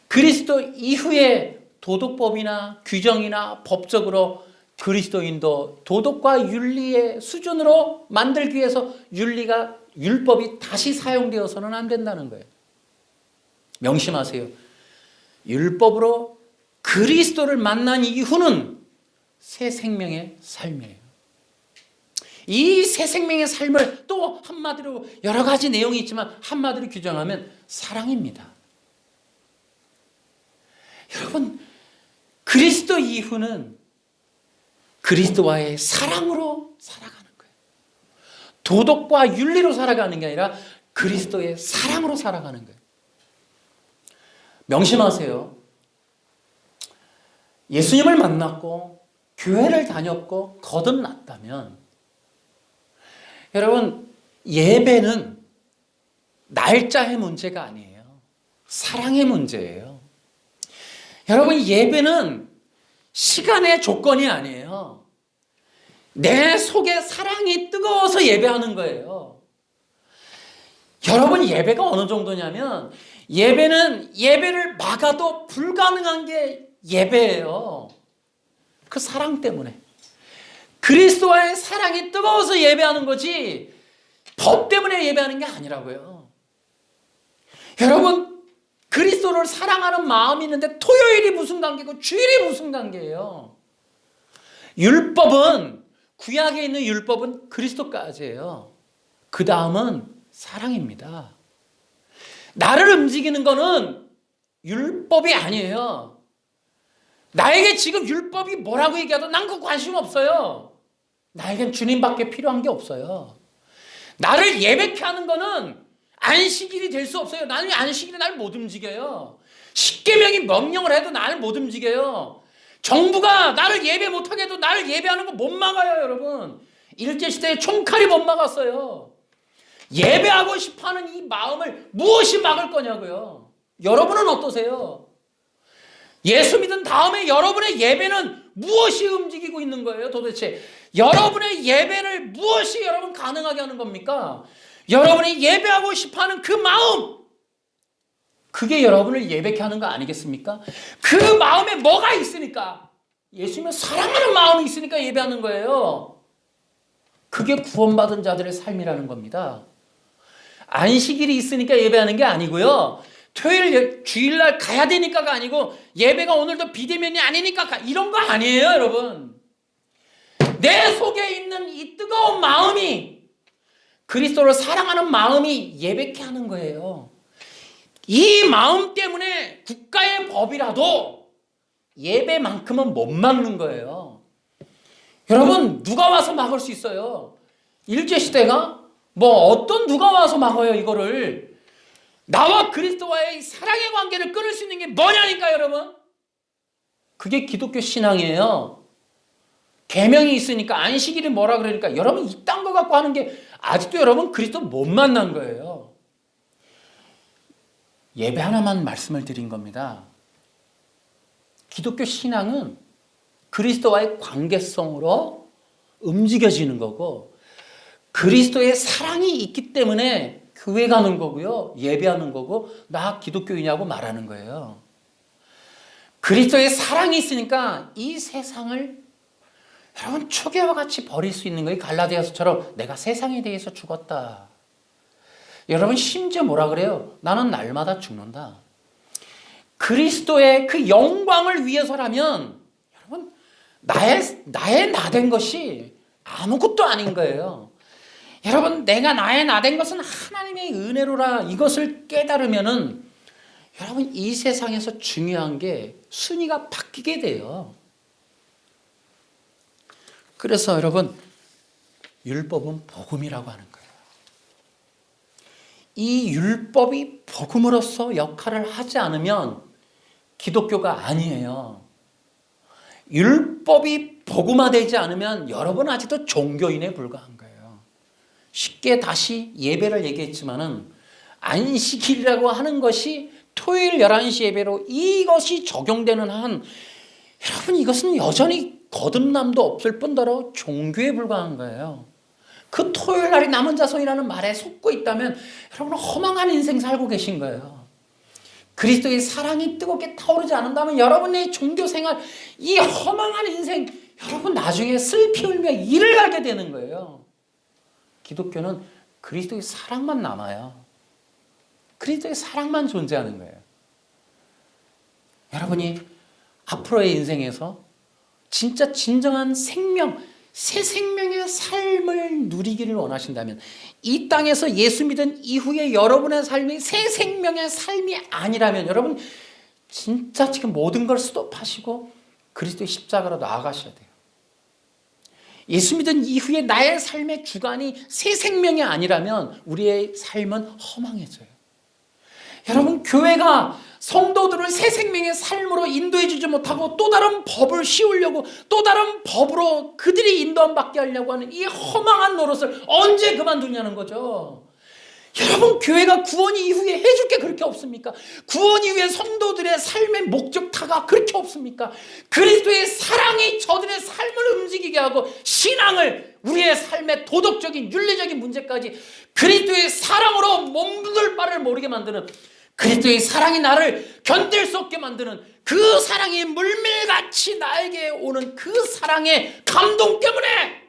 그리스도 이후에 도덕법이나 규정이나 법적으로 그리스도인도 도덕과 윤리의 수준으로 만들기 위해서 율법이 다시 사용되어서는 안 된다는 거예요. 명심하세요. 율법으로 그리스도를 만난 이후는 새 생명의 삶이에요. 이 새 생명의 삶을 또 한마디로 여러 가지 내용이 있지만 한마디로 규정하면 사랑입니다. 여러분 그리스도 이후는 그리스도와의 사랑으로 살아가는 거예요. 도덕과 윤리로 살아가는 게 아니라 그리스도의 사랑으로 살아가는 거예요. 명심하세요. 예수님을 만났고 교회를 다녔고 거듭났다면 여러분, 예배는 날짜의 문제가 아니에요. 사랑의 문제예요. 여러분, 예배는 시간의 조건이 아니에요. 내 속에 사랑이 뜨거워서 예배하는 거예요. 여러분, 예배가 어느 정도냐면 예배는 예배를 막아도 불가능한 게 예배예요. 그 사랑 때문에. 그리스도와의 사랑이 뜨거워서 예배하는 거지 법 때문에 예배하는 게 아니라고요. 여러분, 그리스도를 사랑하는 마음이 있는데 토요일이 무슨 관계고 주일이 무슨 관계예요? 율법은, 구약에 있는 율법은 그리스도까지예요. 그 다음은 사랑입니다. 나를 움직이는 거는 율법이 아니에요. 나에게 지금 율법이 뭐라고 얘기하든 난 그 관심 없어요. 나에겐 주님밖에 필요한 게 없어요. 나를 예배케 하는 거는 안식일이 될 수 없어요. 나는 안식일에 날 못 움직여요. 십계명이 명령을 해도 나를 못 움직여요. 정부가 나를 예배 못하게 해도 나를 예배하는 거 못 막아요, 여러분. 일제시대에 총칼이 못 막았어요. 예배하고 싶어하는 이 마음을 무엇이 막을 거냐고요. 여러분은 어떠세요? 예수 믿은 다음에 여러분의 예배는 무엇이 움직이고 있는 거예요, 도대체? 여러분의 예배를 무엇이 여러분 가능하게 하는 겁니까? 여러분이 예배하고 싶어하는 그 마음, 그게 여러분을 예배케 하는 거 아니겠습니까? 그 마음에 뭐가 있으니까, 예수님을 사랑하는 마음이 있으니까 예배하는 거예요. 그게 구원받은 자들의 삶이라는 겁니다. 안식일이 있으니까 예배하는 게 아니고요. 토요일, 주일날 가야 되니까가 아니고 예배가 오늘도 비대면이 아니니까 이런 거 아니에요, 여러분. 내 속에 있는 이 뜨거운 마음이, 그리스도를 사랑하는 마음이 예배케 하는 거예요. 이 마음 때문에 국가의 법이라도 예배만큼은 못 막는 거예요. 여러분, 누가 와서 막을 수 있어요? 일제시대가? 누가 와서 막아요, 이거를. 나와 그리스도와의 사랑의 관계를 끊을 수 있는 게 뭐냐니까, 여러분. 그게 기독교 신앙이에요. 계명이 있으니까, 안식일이 뭐라 그러니까 여러분 이딴 거 갖고 하는 게 아직도 여러분 그리스도 못 만난 거예요. 예배 하나만 말씀을 드린 겁니다. 기독교 신앙은 그리스도와의 관계성으로 움직여지는 거고, 그리스도의 사랑이 있기 때문에 교회 가는 거고요, 예배하는 거고, 나 기독교이냐고 말하는 거예요. 그리스도의 사랑이 있으니까 이 세상을 여러분 초계와 같이 버릴 수 있는 거예요. 갈라디아서처럼 내가 세상에 대해서 죽었다. 여러분 심지어 뭐라 그래요? 나는 날마다 죽는다. 그리스도의 그 영광을 위해서라면 여러분 나의 나된 것이 아무것도 아닌 거예요. 여러분, 내가 나의 나된 것은 하나님의 은혜로라, 이것을 깨달으면은 여러분 이 세상에서 중요한 게 순위가 바뀌게 돼요. 그래서 여러분, 율법은 복음이라고 하는 거예요. 이 율법이 복음으로서 역할을 하지 않으면 기독교가 아니에요. 율법이 복음화되지 않으면 여러분 아직도 종교인에 불과한 거예요. 쉽게 다시 예배를 얘기했지만은 안식일이라고 하는 것이 토요일 11시 예배로 이것이 적용되는 한 여러분 이것은 여전히 거듭남도 없을 뿐더러 종교에 불과한 거예요. 그 토요일 날이 남은 자손이라는 말에 속고 있다면 여러분은 허망한 인생 살고 계신 거예요. 그리스도의 사랑이 뜨겁게 타오르지 않는다면 여러분의 종교 생활, 이 허망한 인생, 여러분 나중에 슬피 울며 이를 가게 되는 거예요. 기독교는 그리스도의 사랑만 남아요. 그리스도의 사랑만 존재하는 거예요. 여러분이 앞으로의 인생에서 진짜 진정한 생명, 새 생명의 삶을 누리기를 원하신다면, 이 땅에서 예수 믿은 이후에 여러분의 삶이 새 생명의 삶이 아니라면 여러분 진짜 지금 모든 걸 스톱하시고 그리스도의 십자가로 나아가셔야 돼요. 예수 믿은 이후에 나의 삶의 주관이 새 생명이 아니라면 우리의 삶은 허망해져요. 여러분, 교회가 성도들을 새 생명의 삶으로 인도해 주지 못하고 또 다른 법을 씌우려고 또 다른 법으로 그들이 인도함 받게 하려고 하는 이 허망한 노릇을 언제 그만두냐는 거죠. 여러분, 교회가 구원 이후에 해줄 게 그렇게 없습니까? 구원 이후에 성도들의 삶의 목적타가 그렇게 없습니까? 그리스도의 사랑이 저들의 삶을 움직이게 하고 신앙을 우리의 삶의 도덕적인 윤리적인 문제까지 그리스도의 사랑으로 몸둘 바를 모르게 만드는, 그리스도의 사랑이 나를 견딜 수 없게 만드는, 그 사랑이 물밀같이 나에게 오는 그 사랑의 감동 때문에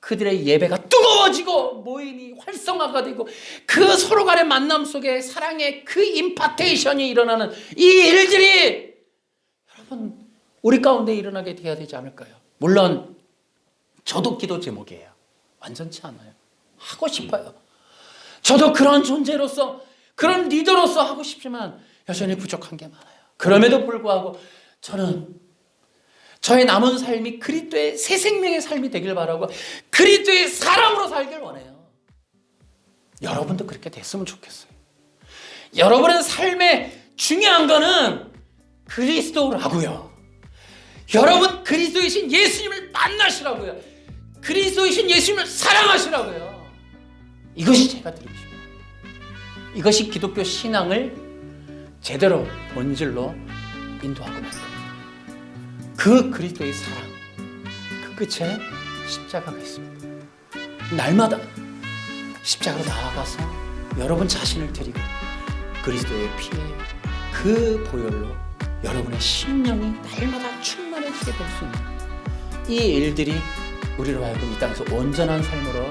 그들의 예배가 뜨거워지고 모임이 활성화가 되고 그 서로 간의 만남 속에 사랑의 그 임파테이션이 일어나는 이 일들이 여러분 우리 가운데 일어나게 돼야 되지 않을까요? 물론 저도 기도 제목이에요. 완전치 않아요. 하고 싶어요. 저도 그런 존재로서 그런 리더로서 하고 싶지만 여전히 부족한 게 많아요. 그럼에도 불구하고 저는 저의 남은 삶이 그리스도의 새 생명의 삶이 되길 바라고 그리스도의 사랑으로 살길 원해요. 여러분도 그렇게 됐으면 좋겠어요. 여러분의 삶에 중요한 거는 그리스도라고요. 여러분 그리스도이신 예수님을 만나시라고요. 그리스도이신 예수님을 사랑하시라고요. 이것이 제가 드리고 싶어요. 이것이 기독교 신앙을 제대로 본질로 인도하고 만듭니다. 그 그리스도의 사랑, 그 끝에 십자가가 있습니다. 날마다 십자가로 나아가서 여러분 자신을 드리고 그리스도의 피에 그 보혈로 여러분의 심령이 날마다 충만해지게 될 수 있는 이 일들이 우리로 하여금 이 땅에서 온전한 삶으로